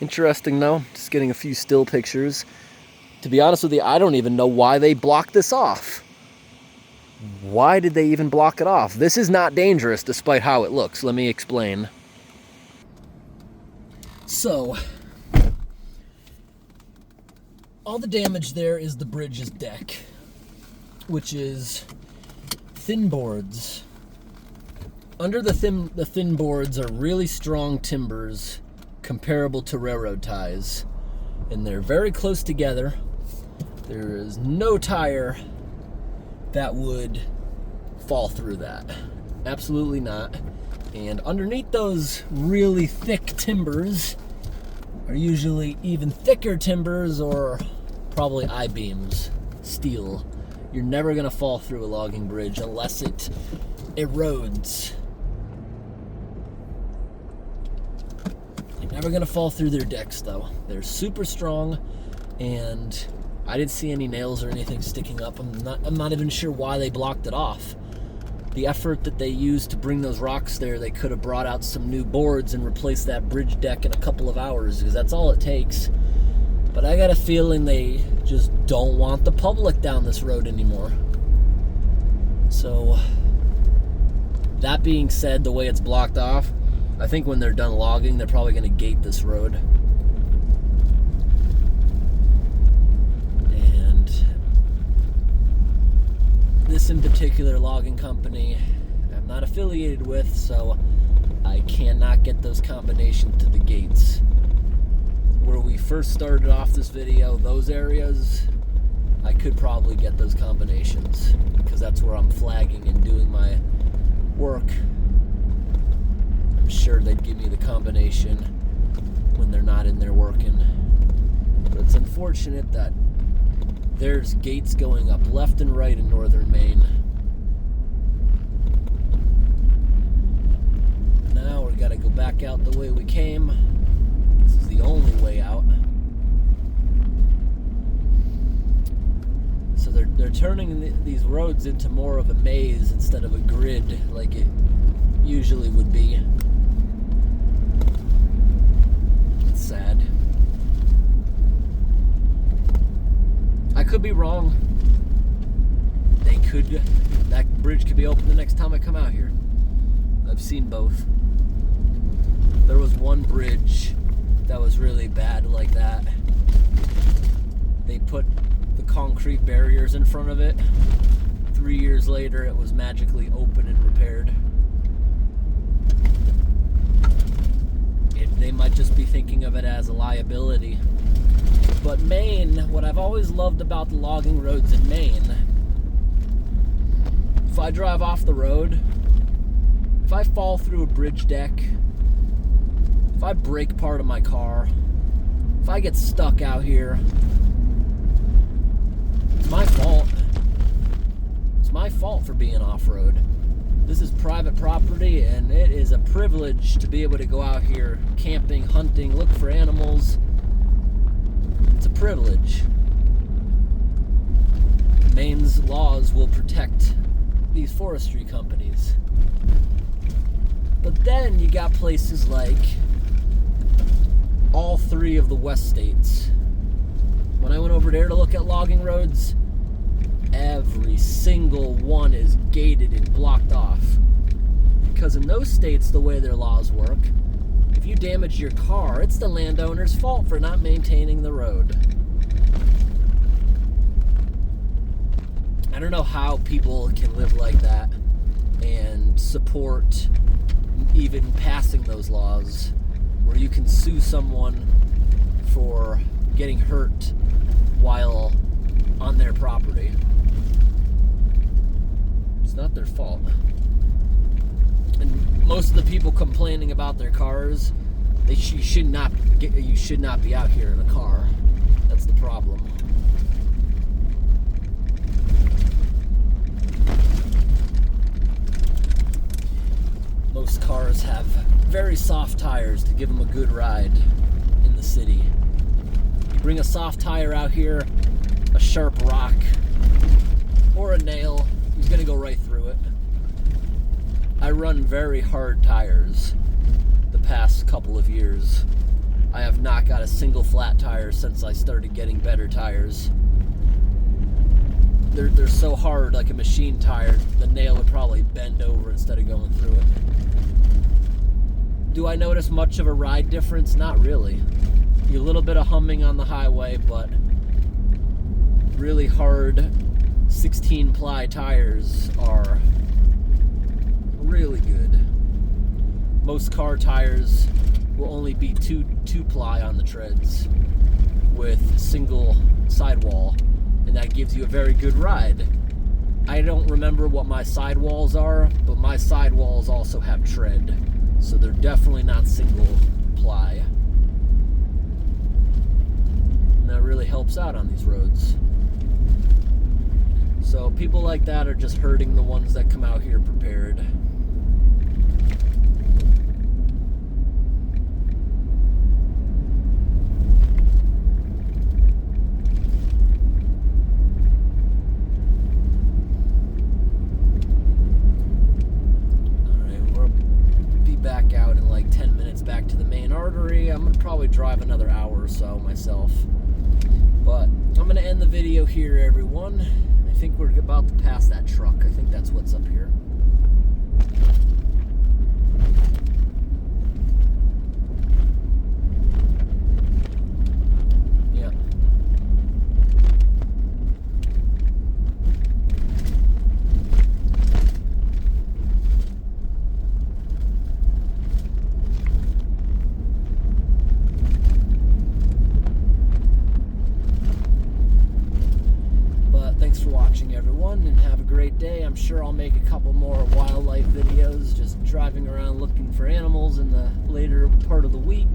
interesting though, just getting a few still pictures. To be honest with you, I don't even know why they blocked this off. Why did they even block it off? This is not dangerous despite how it looks. Let me explain. So, all the damage there is the bridge's deck, which is thin boards. Under the thin boards are really strong timbers comparable to railroad ties, and they're very close together. There is no tire that would fall through that. Absolutely not. And underneath those really thick timbers are usually even thicker timbers or probably I-beams, steel. You're never gonna fall through a logging bridge unless it erodes. You're never gonna fall through their decks though. They're super strong, and I didn't see any nails or anything sticking up. I'm not even sure why they blocked it off. The effort that they used to bring those rocks there, they could have brought out some new boards and replaced that bridge deck in a couple of hours, because that's all it takes. But I got a feeling they just don't want the public down this road anymore. So, that being said, the way it's blocked off, I think when they're done logging, they're probably going to gate this road. And this in particular logging company, I'm not affiliated with, so I cannot get those combinations to the gates. Where we first started off this video, those areas, I could probably get those combinations because that's where I'm flagging and doing my work. I'm sure they'd give me the combination when they're not in there working. But it's unfortunate that there's gates going up left and right in northern Maine. Now we gotta go back out the way we came. This is the only way out. So they're turning these roads into more of a maze instead of a grid like it usually would be. It's sad. I could be wrong. That bridge could be open the next time I come out here. I've seen both. There was one bridge that was really bad like that. They put the concrete barriers in front of it. 3 years later, it was magically open and repaired. They might just be thinking of it as a liability. But Maine, what I've always loved about the logging roads in Maine, if I drive off the road, if I fall through a bridge deck, if I break part of my car, if I get stuck out here, it's my fault. It's my fault for being off-road. This is private property, and it is a privilege to be able to go out here camping, hunting, look for animals. It's a privilege. Maine's laws will protect these forestry companies. But then you got places like all three of the West states. When I went over there to look at logging roads, every single one is gated and blocked off. Because in those states, the way their laws work, if you damage your car, it's the landowner's fault for not maintaining the road. I don't know how people can live like that and support even passing those laws where you can sue someone for getting hurt while on their property. It's not their fault. And most of the people complaining about their cars, you should not be out here in a car. That's the problem. Most cars have very soft tires to give them a good ride in the city. You bring a soft tire out here, a sharp rock, or a nail, he's gonna go right through it. I run very hard tires the past couple of years. I have not got a single flat tire since I started getting better tires. They're so hard, like a machine tire, the nail would probably bend over instead of going through it. Do I notice much of a ride difference? Not really. A little bit of humming on the highway, but really hard 16-ply tires are really good. Most car tires will only be two-ply on the treads with single sidewall, and that gives you a very good ride. I don't remember what my sidewalls are, but my sidewalls also have tread, so they're definitely not single ply. And that really helps out on these roads. So people like that are just hurting the ones that come out here prepared. Back out in like 10 minutes back to the main artery. I'm gonna probably drive another hour or so myself, but I'm gonna end the video here, everyone. I think we're about to pass that truck. I think that's what's up here. Yeah. everyone, and have a great day. I'm sure I'll make a couple more wildlife videos, just driving around looking for animals in the later part of the week.